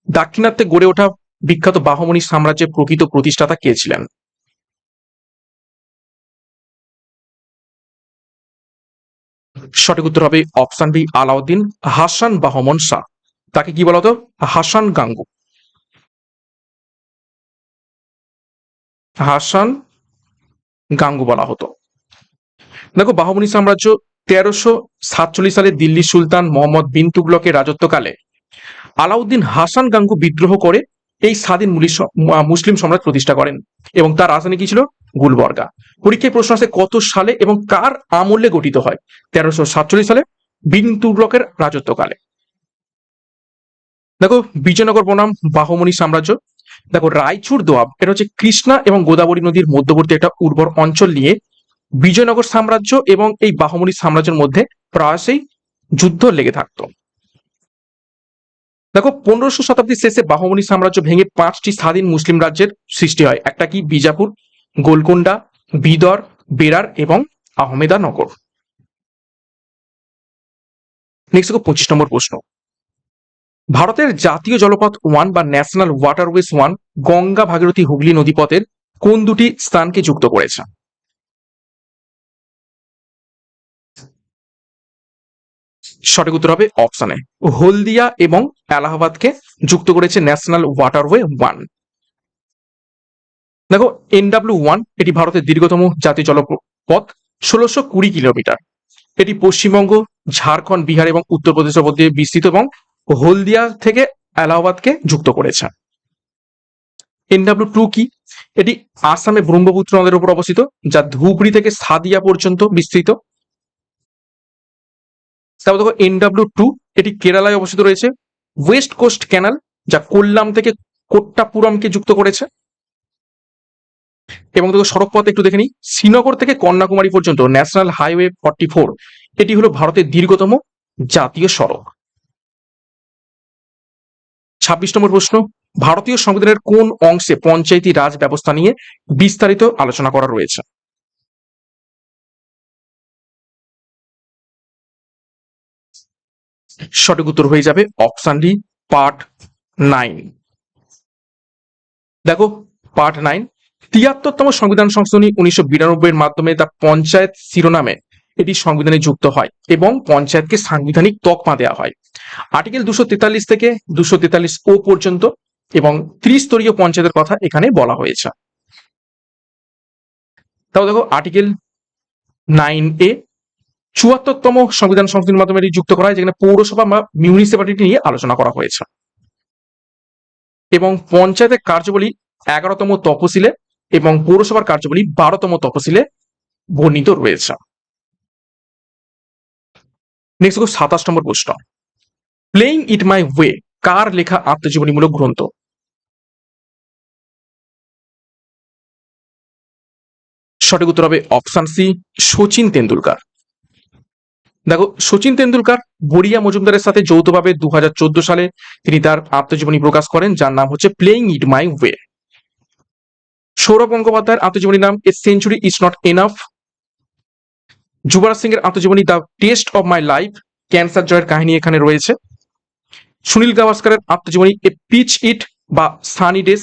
দাক্ষিণাত্যে গড়ে ওঠা বিখ্যাত বাহমনি সাম্রাজ্যের প্রকৃত প্রতিষ্ঠাতা কে ছিলেন? সঠিক উত্তর হবে অপশন বি, আলাউদ্দিন হাসান বাহমন শাহ। তাকে কি বলা হতো? হাসান গাঙ্গু। হাসান গাঙ্গু বলা হতো। দেখো, বাহমনি সাম্রাজ্য 1347 সালে দিল্লি সুলতান মোহাম্মদ বিন তুগলকের রাজত্বকালে আলাউদ্দিন হাসান গাঙ্গু বিদ্রোহ করে এই স্বাধীন মুসলিম সম্রাট প্রতিষ্ঠা করেন, এবং তার রাজধানী কি ছিল? গুলবর্গা। পরীক্ষায় প্রশ্ন আছে কত সালে এবং কার আমলে গঠিত হয়? 1347 সালে বিন তুগলকের রাজত্বকালে। দেখো, বিজয়নগর বনাম বাহমনি সাম্রাজ্য। দেখো, রায়চুর দোয়াব, এটা হচ্ছে কৃষ্ণা এবং গোদাবরী নদীর মধ্যবর্তী একটা উর্বর অঞ্চল নিয়ে বিজয়নগর সাম্রাজ্য এবং এই বাহমনি সাম্রাজ্যের মধ্যে প্রায়শই যুদ্ধ লেগে থাকতো। দেখো, 15শো শতাব্দীর শেষে বাহমনি সাম্রাজ্য ভেঙে 5টি স্বাধীন মুসলিম রাজ্যের সৃষ্টি হয়। একটা কি? বিজাপুর, গোলকোন্ডা, বিদর, বেরার এবং আহমেদানগর। নেক্সট দেখো 25 নম্বর প্রশ্ন, ভারতের জাতীয় জলপথ 1 বা ন্যাশনাল ওয়াটারওয়েজ 1 গঙ্গা, ভাগীরথী, হুগলি নদীপথের কোন দুটি স্থানকে যুক্ত করেছে? সঠিক উত্তর হবে অপশনে হলদিয়া এবং এলাহাবাদকে যুক্ত করেছে ন্যাশনাল ওয়াটারওয়ে 1। দেখো, NW1 এটি ভারতের দীর্ঘতম জাতীয় জলপথ, 1620 কিলোমিটার। এটি পশ্চিমবঙ্গ, ঝাড়খণ্ড, বিহার এবং উত্তরপ্রদেশের মধ্যে বিস্তৃত এবং হলদিয়া থেকে এলাহাবাদকে যুক্ত করেছে। NW2 কি? এটি আসামে ব্রহ্মপুত্র নদের উপর অবস্থিত, যা ধুবড়ি থেকে সাদিয়া পর্যন্ত বিস্তৃত। তারপর দেখো NW2, এটি কেরালায় অবস্থিত রয়েছে। ওয়েস্ট কোস্ট ক্যানাল, যা কোল্লাম থেকে কোট্টাপুরমকে যুক্ত করেছে। এবং দেখো সড়কপথ একটু দেখে নিই, শ্রীনগর থেকে কন্যাকুমারী পর্যন্ত ন্যাশনাল হাইওয়ে 44, এটি হলো ভারতের দীর্ঘতম জাতীয় সড়ক। 26 নম্বর প্রশ্ন, ভারতীয় সংবিধানের কোন অংশে পঞ্চায়েতি রাজ ব্যবস্থা নিয়ে বিস্তারিত আলোচনা করা রয়েছে? সঠিক উত্তর হয়ে যাবে অপশন ডি, পার্ট 9। দেখো, পার্ট 9, 73তম সংবিধান সংশোধনী 1992 এর মাধ্যমে তা পঞ্চায়েত শিরোনামে এটি সংবিধানে যুক্ত হয় এবং পঞ্চায়েতকে সাংবিধানিক তকমা দেওয়া হয়। আর্টিকেল 243 থেকে 243 ও পর্যন্ত এবং ত্রিস্তরীয় পঞ্চায়েতের কথা এখানে বলা হয়েছে। তাও দেখো, আর্টিকেল 9A 74তম সংবিধান সংশোধনীর মাধ্যমে এটি যুক্ত করা হয়, যেখানে পৌরসভা বা মিউনিসিপ্যালিটি নিয়ে আলোচনা করা হয়েছে। এবং পঞ্চায়েতের কার্যাবলী 11তম তফসিলে এবং পৌরসভার কার্যাবলী 12তম তফসিলে বর্ণিত রয়েছে। নেক্সট 27 নম্বর প্রশ্ন, প্লেইং ইট মাই ওয়ে কার লেখা আত্মজীবনীমূলক গ্রন্থ? সঠিক উত্তর হবে অপশন সি, শচীন তেন্ডুলকার। দেখো, শচীন তেন্ডুলকার বড়িয়া মজুমদারের সাথে যৌথভাবে 2014 সালে তিনি তার আত্মজীবনী প্রকাশ করেন, যার নাম হচ্ছে playing it my way. Sourav গঙ্গোপাধ্যায়ের আত্মজীবনীর নাম a century is not enough. Yuvraj Singh এর আত্মজীবনী the test of my life, cancer জয়ের কাহিনী এখানে রয়েছে। সুনীল গাভাস্করের আত্মজীবনী এ পিচ ইট বা সানি ডেস,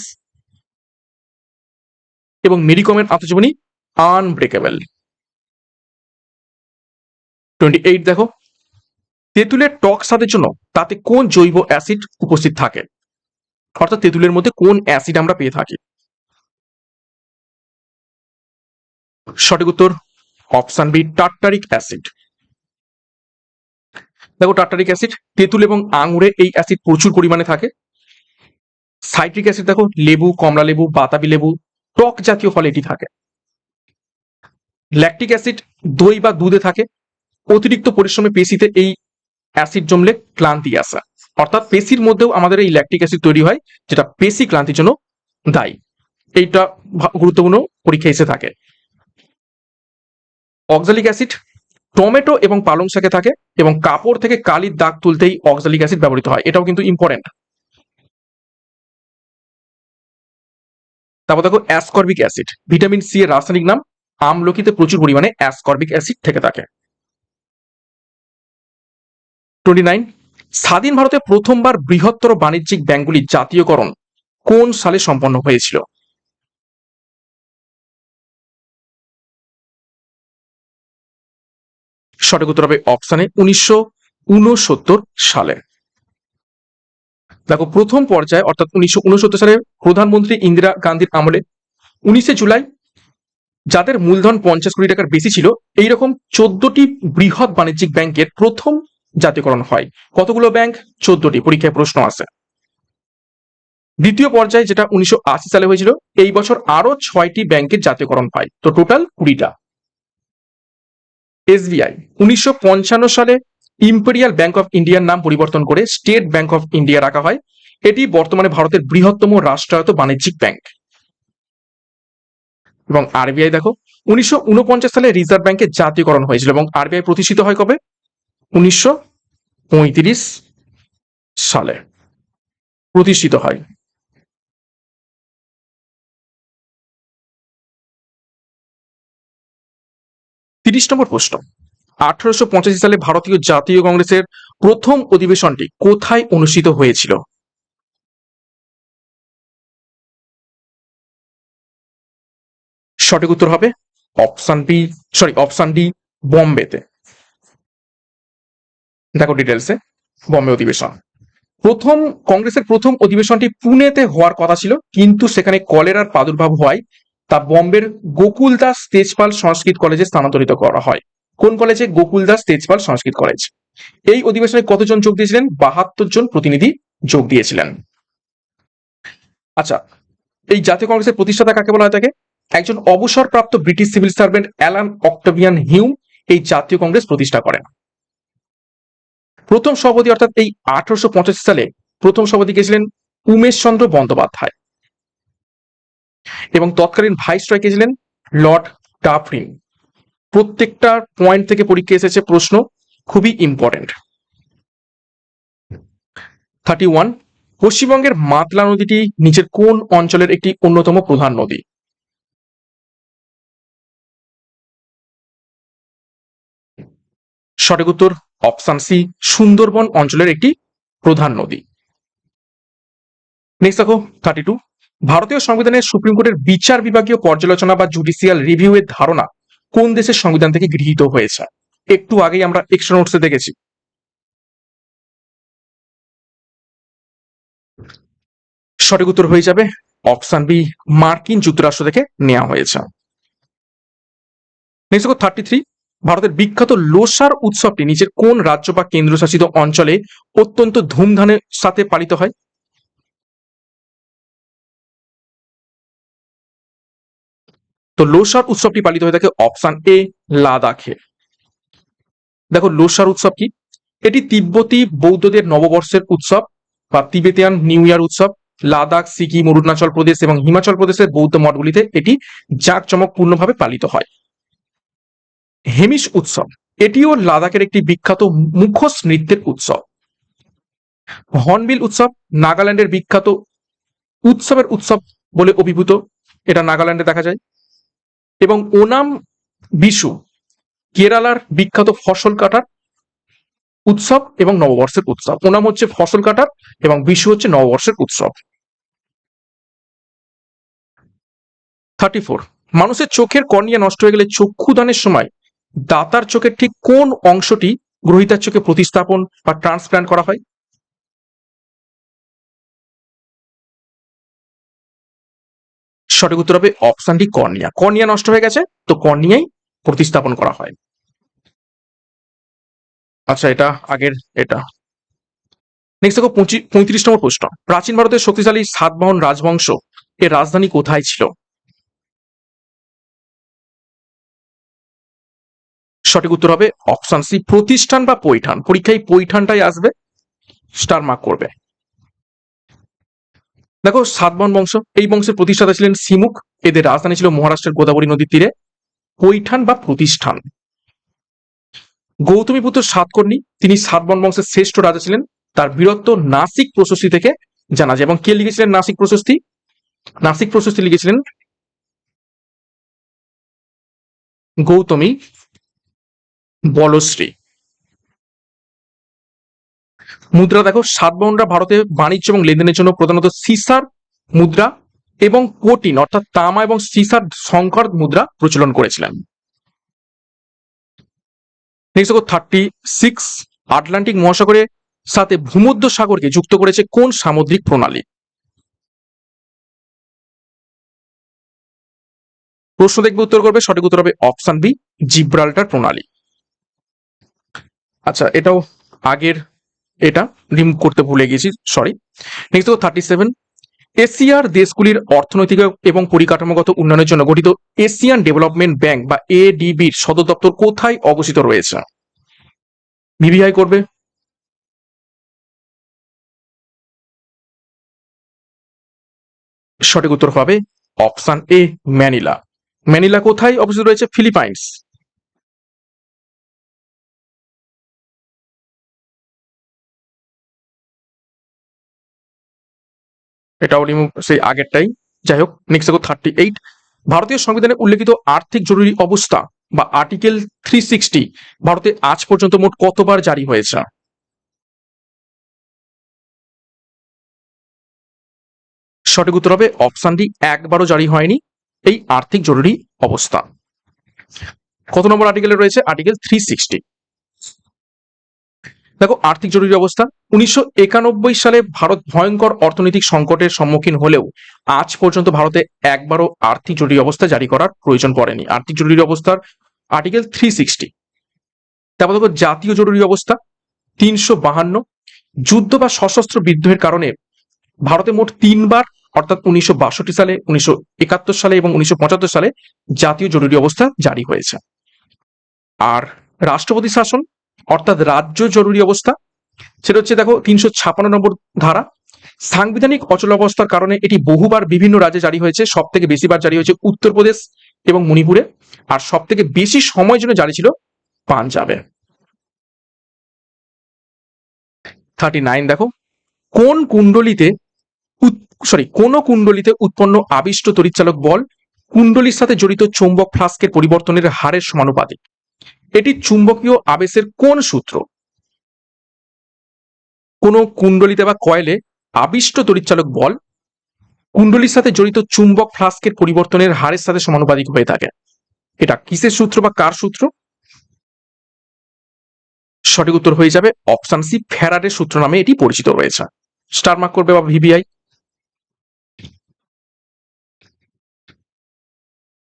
এবং মেরি কমের আত্মজীবনী আনব্রেকেবল। 28 দেখো, তেঁতুলের টক স্বাদের জন্য তাতে কোন জৈব অ্যাসিড উপস্থিত থাকে? অর্থাৎ তেঁতুলের মধ্যে কোন অ্যাসিড আমরা পেয়ে থাকি? সঠিক উত্তর অপশন বি, টার্টারিক অ্যাসিড। দেখো, টার্টারিক অ্যাসিড তেঁতুল এবং আঙুরে এই অ্যাসিড প্রচুর পরিমাণে থাকে। সাইট্রিক অ্যাসিড দেখো লেবু, কমলা লেবু, বাতাবি লেবু, টক জাতীয় ফলে এটি থাকে। ল্যাকটিক অ্যাসিড দই বা দুধে থাকে। অতিরিক্ত পরিশ্রমে পেশিতে এই অ্যাসিড জমলে ক্লান্তি আসে, অর্থাৎ পেশির মধ্যেও আমাদের এই ল্যাকটিক অ্যাসিড তৈরি হয়, যেটা পেশি ক্লান্তির জন্য দায়ী। এইটা গুরুত্বপূর্ণ পরীক্ষা এসে থাকে। অক্সালিক অ্যাসিড টমেটো এবং পালং শাকে থাকে এবং কাপড় থেকে কালির দাগ তুলতেই অক্সালিক অ্যাসিড ব্যবহৃত হয়, এটাও কিন্তু ইম্পর্টেন্ট। তারপর দেখো অ্যাসকর্বিক অ্যাসিড, ভিটামিন সি এর রাসায়নিক নাম। আমলকিতে প্রচুর পরিমাণে অ্যাসকর্বিক অ্যাসিড থেকে থাকে। 29, স্বাধীন ভারতে প্রথমবার বৃহত্তর বাণিজ্যিক ব্যাংকগুলির জাতীয়করণ কোন সালে সম্পন্ন হয়েছিল? সঠিক উত্তর হবে অপশানে 1969 সালে। দেখো প্রথম পর্যায়ে অর্থাৎ 1969 সালে প্রধানমন্ত্রী ইন্দিরা গান্ধীর আমলে 19 জুলাই যাদের মূলধন 50 কোটি টাকার বেশি ছিল এইরকম 14টি বৃহৎ বাণিজ্যিক ব্যাংকের প্রথম জাতীয়করণ হয়। কতগুলো ব্যাংক? 14টি, পরীক্ষায় প্রশ্ন আসে। দ্বিতীয় পর্যায়ে যেটা 1980 সালে হয়েছিল, এই বছর আরো 6টি ব্যাংকের জাতীয়করণ হয়, তো টোটাল 20টা। এসবিআই 1955 সালে ইম্পেরিয়াল ব্যাংক অফ ইন্ডিয়ার নাম পরিবর্তন করে স্টেট ব্যাংক অফ ইন্ডিয়া রাখা হয়। এটি বর্তমানে ভারতের বৃহত্তম রাষ্ট্রায়ত্ত বাণিজ্যিক ব্যাংক। এবং আরবিআই দেখো 1949 সালে রিজার্ভ ব্যাংকের জাতীয়করণ হয়েছিল এবং আরবিআই প্রতিষ্ঠিত হয় কবে? 1935 সালে প্রতিষ্ঠিত হয়। 30 নম্বর প্রশ্ন, 1885 সালে ভারতীয় জাতীয় কংগ্রেসের প্রথম অধিবেশনটি কোথায় অনুষ্ঠিত হয়েছিল? সঠিক উত্তর হবে অপশন ডি, বম্বেতে। দেখো ডিটেলসে, বম্বে অধিবেশন। কংগ্রেসের প্রথম অধিবেশনটি পুনেতে হওয়ার কথা ছিল, কিন্তু সেখানে কলেরার প্রাদুর্ভাব হওয়ায় তা বম্বের গোকুল দাস তেজপাল সংস্কৃত কলেজে স্থানান্তরিত করা হয়। কোন কলেজে? গোকুল দাস তেজপাল সংস্কৃত কলেজ। এই অধিবেশনে কতজন যোগ দিয়েছিলেন? 72 জন প্রতিনিধি যোগ দিয়েছিলেন। আচ্ছা, এই জাতীয় কংগ্রেসের প্রতিষ্ঠাতা কাকে বলা হয় থাকে? একজন অবসরপ্রাপ্ত British civil servant Alan Octavian Hume এই জাতীয় কংগ্রেস প্রতিষ্ঠা করেন। প্রথম সভাপতি অর্থাৎ এই 1885 সালে প্রথম সভাপতি কে ছিলেন? উমেশ চন্দ্র বন্দ্যোপাধ্যায়। এবং তৎকালীন ভাইসরয় কে ছিলেন? Lord Dufferin. প্রত্যেকটা পয়েন্ট থেকে পরীক্ষা এসেছে প্রশ্ন, খুবই ইম্পর্টেন্ট। 31, পশ্চিমবঙ্গের মাতলা নদীটি নিচের কোন অঞ্চলের একটি অন্যতম প্রধান নদী? সঠিক উত্তর অপশন সি, সুন্দরবন অঞ্চলের একটি প্রধান নদী। নেক্সট দেখো 32, ভারতীয় সংবিধানের সুপ্রিম কোর্টের বিচার বিভাগীয় পর্যালোচনা বা জুডিশিয়াল রিভিউ এর ধারণা কোন দেশের সংবিধান থেকে গৃহীত হয়েছে? একটু আগেই আমরা এক্সট্রা নোটসে দেখেছি। সঠিক উত্তর হয়ে যাবে অপশন বি, মার্কিন যুক্তরাষ্ট্র থেকে নেওয়া হয়েছে। নেক্সট দেখো 33, ভারতের বিখ্যাত লোসার উৎসবটি নিচের কোন রাজ্য বা কেন্দ্রশাসিত অঞ্চলে অত্যন্ত ধুমধামের সাথে পালিত হয়? তো লোসার উৎসবটি পালিত হয়ে থাকে অপশন এ, লাদাখে। দেখো লোসার উৎসব কি? এটি তিব্বতী বৌদ্ধদের নববর্ষের উৎসব বা তিবেতিয়ান নিউ ইয়ার উৎসব। লাদাখ, সিকিম, অরুণাচল প্রদেশ এবং হিমাচল প্রদেশের বৌদ্ধ মঠগুলিতে এটি জাঁকজমকপূর্ণভাবে পালিত হয়। হেমিস উৎসব, এটিও লাদাখের একটি বিখ্যাত মুখোশ নৃত্যের উৎসব। হর্নবিল উৎসব নাগাল্যান্ডের বিখ্যাত উৎসবের উৎসব বলে অভিভূত, এটা নাগাল্যান্ডে দেখা যায়। এবং ওনাম বিশু কেরালার বিখ্যাত ফসল কাটার উৎসব এবং নববর্ষের উৎসব। ওনাম হচ্ছে ফসল কাটার এবং বিশু হচ্ছে নববর্ষের উৎসব। 34, মানুষের চোখের কর্নিয়া নষ্ট হয়ে গেলে চক্ষুদানের সময় দাতার চোখের ঠিক কোন অংশটি গ্রহীতার চোখে প্রতিস্থাপন বা ট্রান্সপ্ল্যান্ট করা হয়? সঠিক উত্তর হবে অপশন ডি, কর্নিয়া। কর্নিয়া নষ্ট হয়ে গেছে, তো কর্নিয়াই প্রতিস্থাপন করা হয়। আচ্ছা, এটা আগের এটা। নেক্সট দেখো 35 নম্বর প্রশ্ন, প্রাচীন ভারতের শক্তিশালী সাতবাহন রাজবংশ এর রাজধানী কোথায় ছিল? সঠিক উত্তর হবে অপশন সি প্রতিষ্ঠান বা পৈঠান। পরীক্ষায় পৈঠানটাই আসবে, স্টার মার্ক করবে। দেখো সাতবাহন বংশ, এই বংশের প্রতিষ্ঠাতা ছিলেন সিমুখ, এদের রাজধানী ছিল মহারাষ্ট্রের গোদাবরী নদীর তীরে। পৈঠান বা প্রতিষ্ঠান। গৌতমীপুত্র সাতকর্ণী, তিনি সাতবাহন বংশের শ্রেষ্ঠ রাজা ছিলেন, তার বীরত্ব নাসিক প্রশস্তি থেকে জানা যায়। এবং কে লিখেছিলেন নাসিক প্রশস্তি? নাসিক প্রশস্তি লিখেছিলেন গৌতমী বলশ্রী। মুদ্রা দেখো সাতবাহনরা ভারতে বাণিজ্য এবং লেনদেনের জন্য প্রধানত সিসার মুদ্রা এবং কোটিন অর্থাৎ তামা এবং সিসার সংকর মুদ্রা প্রচলন করেছিলেন। নেক্সট দেখো 36, আটলান্টিক মহাসাগরের সাথে ভূমধ্য সাগরকে যুক্ত করেছে কোন সামুদ্রিক প্রণালী? প্রশ্ন দেখবে উত্তর করবে, সঠিক উত্তর হবে অপশন বি জিব্রাল্টার প্রণালী। আচ্ছা এটাও আগের, এটা রিমুভ করতে ভুলে গেছি, সরি। নেক্সট দেখো 37, এশিয়ার দেশগুলির অর্থনৈতিক এবং পরিকাঠামোগত উন্নয়নের জন্য গঠিত এশিয়ান ডেভেলপমেন্ট ব্যাংক বা এডিবির সদর দপ্তর কোথায় অবস্থিত রয়েছে? ভিভিআই করবে। সঠিক উত্তর হবে অপশন এ ম্যানিলা। ম্যানিলা কোথায় অবস্থিত রয়েছে? ফিলিপাইন্স। এটাও রিমুভ, সেই আগেরটাই। যাই হোক নেক্সট দেখো 38, ভারতীয় সংবিধানে উল্লেখিত আর্থিক জরুরি অবস্থা বা আর্টিকেল 360 ভারতে আজ পর্যন্ত মোট কতবার জারি হয়েছে? সঠিক উত্তর হবে অপশন ডি একবারও জারি হয়নি এই আর্থিক জরুরি অবস্থা। কত নম্বর আর্টিকেলে রয়েছে? আর্টিকেল 360। দেখো আর্থিক জরুরি অবস্থা 1991 সালে ভারত ভয়ঙ্কর অর্থনৈতিক সংকটের সম্মুখীন হলেও আজ পর্যন্ত ভারতে একবারও আর্থিক জরুরি অবস্থা জারি করার প্রয়োজন পড়েনি। আর্থিক জরুরি অবস্থার আর্টিকেল 360। তারপর দেখো জাতীয় জরুরি অবস্থা 352, যুদ্ধ বা সশস্ত্র বিদ্রোহের কারণে ভারতে মোট 3বার অর্থাৎ 1962 সালে, 1971 সালে এবং 1975 সালে জাতীয় জরুরি অবস্থা জারি হয়েছে। আর রাষ্ট্রপতি শাসন অর্থাৎ রাজ্য জরুরি অবস্থা, সেটা হচ্ছে দেখো 356 নম্বর ধারা। সাংবিধানিক অচলাবস্থার কারণে এটি বহুবার বিভিন্ন রাজ্যে জারি হয়েছে, সব থেকে বেশিবার জারি হয়েছে উত্তরপ্রদেশ এবং মণিপুরে, আর সব থেকে বেশি সময়ের জন্য জারি ছিল পাঞ্জাবে। 39 দেখো কোন কুণ্ডলিতে কোন কুণ্ডলিতে উৎপন্ন আবিষ্ট তড়িৎচালক বল কুণ্ডলীর সাথে জড়িত চৌম্বক ফ্লাস্কের পরিবর্তনের হারের সমানুপাতিক? এটি চুম্বকীয় আবেশের কোন সূত্র? কোন কুণ্ডলিতে বা কয়েলে আবিষ্ট তড়িৎচালক বল কুণ্ডলীর সাথে জড়িত চুম্বক ফ্লাস্কের পরিবর্তনের হারের সাথে সমানুপাতিক হয়ে থাকে। এটা কিসের সূত্র বা কার সূত্র? সঠিক উত্তর হয়ে যাবে অপশন সি ফ্যারাডের সূত্র নামে এটি পরিচিত রয়েছে। স্টার মার্ক করবে বা ভিভিআই।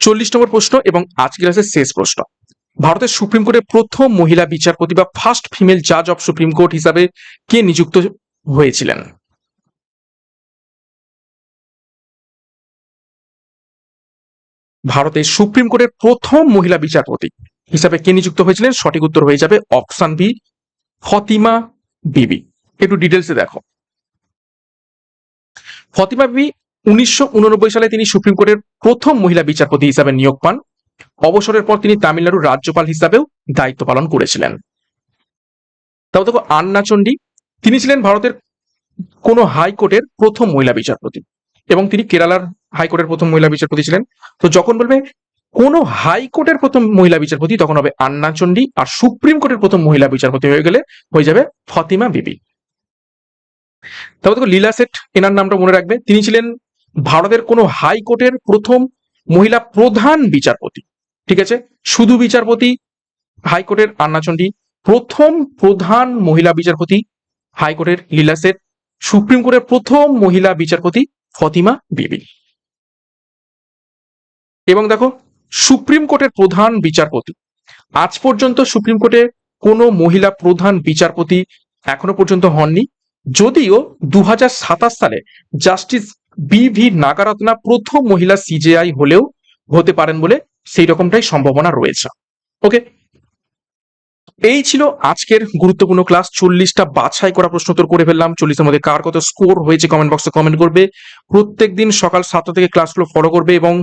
40 নম্বর প্রশ্ন এবং আজকের ক্লাসের শেষ প্রশ্ন, ভারতের সুপ্রিম কোর্টের প্রথম মহিলা বিচারপতি বা ফার্স্ট ফিমেল জাজ অফ সুপ্রিম কোর্ট হিসাবে কে নিযুক্ত হয়েছিলেন? ভারতের সুপ্রিম কোর্টের প্রথম মহিলা বিচারপতি হিসাবে কে নিযুক্ত হয়েছিলেন? সঠিক উত্তর হয়ে যাবে অপশন বি ফতিমা বিবি। একটু ডিটেলসে দেখো। ফতিমা বিবি 1989 সালে তিনি সুপ্রিম কোর্টের প্রথম মহিলা বিচারপতি হিসাবে নিয়োগ পান। অবসরের পর তিনি তামিলনাড়ুর রাজ্যপাল হিসাবেও দায়িত্ব পালন করেছিলেন। তাও দেখো আন্না চণ্ডী, তিনি ছিলেন ভারতের কোন হাইকোর্টের প্রথম মহিলা বিচারপতি এবং তিনি কেরালার হাইকোর্টের প্রথম মহিলা বিচারপতি ছিলেন। তো যখন বলবে কোন হাইকোর্টের প্রথম মহিলা বিচারপতি তখন হবে আন্না চণ্ডী, আর সুপ্রিম কোর্টের প্রথম মহিলা বিচারপতি হয়ে গেলে হয়ে যাবে ফতিমা বিবি। তারপর দেখো লীলা সেঠ, এনার নামটা মনে রাখবে, তিনি ছিলেন ভারতের কোন হাইকোর্টের প্রথম মহিলা প্রধান বিচারপতি। ঠিক আছে, শুধু বিচারপতি হাইকোর্টের আন্না চণ্ডী, প্রথম প্রধান মহিলা বিচারপতি হাইকোর্টের লীলা সেঠ, সুপ্রিম কোর্টের প্রথম মহিলা বিচারপতি ফতিমা বিবি। এবং দেখো সুপ্রিম কোর্টের প্রধান বিচারপতি, আজ পর্যন্ত সুপ্রিম কোর্টে কোনো মহিলা প্রধান বিচারপতি এখনো পর্যন্ত হননি, যদিও 2027 সালে জাস্টিস বি.ভি. নাগারত্না প্রথম মহিলা সিজেআই হলেও হতে পারেন বলে সেই রকমটাই সম্ভাবনা রয়েছে। ওকে, এই ছিল আজকের গুরুত্বপূর্ণ ক্লাস। 40টা বাছাই করা প্রশ্ন উত্তর করে ফেললাম। 40-এর মধ্যে কার কত স্কোর হয়েছে কমেন্ট বক্সে কমেন্ট করবে। প্রত্যেকদিন সকাল 7টা থেকে ক্লাসগুলো ফলো করবে এবং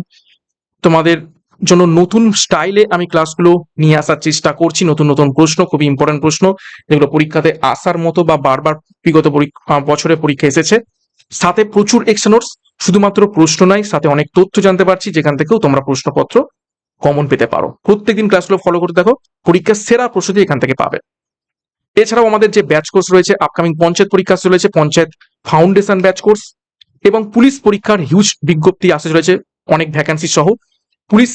তোমাদের জন্য নতুন স্টাইলে আমি ক্লাসগুলো নিয়ে আসার চেষ্টা করছি। নতুন নতুন প্রশ্ন, খুবই ইম্পর্টেন্ট প্রশ্ন, যেগুলো পরীক্ষাতে আসার মতো বা বারবার বিগত বছরে পরীক্ষা এসেছে। সাথে প্রচুর এক্সট্রা নোটস, শুধুমাত্র প্রশ্ন নাই, সাথে অনেক তথ্য জানতে পারছি, যেখান থেকেও তোমরা প্রশ্নপত্র কমন পেতে পারো। প্রত্যেকদিন ক্লাসগুলো ফলো করতে থাকো, পরীক্ষার সেরা প্রস্তুতি এখান থেকে পাবে। এছাড়াও আমাদের যে ব্যাচ কোর্স রয়েছে, আপকামিং পঞ্চায়েত পরীক্ষা চলেছে, পঞ্চায়েত ফাউন্ডেশন ব্যাচ কোর্স, এবং পুলিশ পরীক্ষার হিউজ বিজ্ঞপ্তি আসতে চলেছে, অনেক ভ্যাকান্সি সহ পুলিশ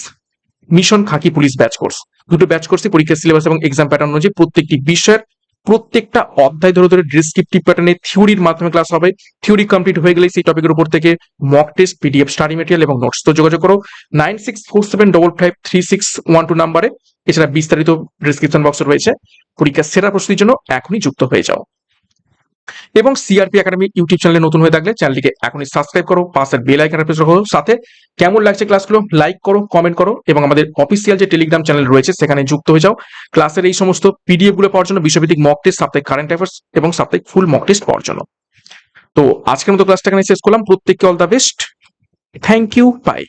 মিশন খাকি পুলিশ ব্যাচ কোর্স। দুটো ব্যাচ কোর্সে পরীক্ষার সিলেবাস এবং এক্সাম প্যাটার্ন অনুযায়ী প্রত্যেকটি বিষয়ের প্রত্যেকটা অধ্যায় ধরে ধরে ডেসক্রিপটিভ প্যাটার্নে থিওরির মাধ্যমে ক্লাস হবে। থিওরি কমপ্লিট হয়ে গেলে সেই টপিকের উপর থেকে mock test, PDF, study material এবং নোটস। তো যোগাযোগ করো 9647553612 নাম্বারে। এছাড়া বিস্তারিত ডেসক্রিপশন বক্সে রয়েছে। পরীক্ষার সেরা প্রস্তুতির জন্য এখনই যুক্ত হয়ে যাও। এবং সিআরপি একাডেমি ইউটিউব চ্যানেলে নতুন হয়ে থাকলে চ্যানেলটিকে এখনই সাবস্ক্রাইব করো, পাশের বেল আইকনের প্রেস রাখো। সাথে কেমন লাগছে ক্লাসগুলো লাইক করো, কমেন্ট করো, এবং আমাদের অফিসিয়াল যে টেলিগ্রাম চ্যানেল রয়েছে সেখানে যুক্ত হয়ে যাও ক্লাসের এই সমস্ত পিডিএফ গুলো পাওয়ার জন্য, বিষয়ভিত্তিক মক টেস্ট, সাপ্তাহিক কারেন্ট অ্যাফেয়ার্স এবং সাপ্তাহিক ফুল মক টেস্ট পাওয়ার জন্য। তো আজকের মতো ক্লাসটা এখানে শেষ করলাম। প্রত্যেককে all the best. Thank you, by.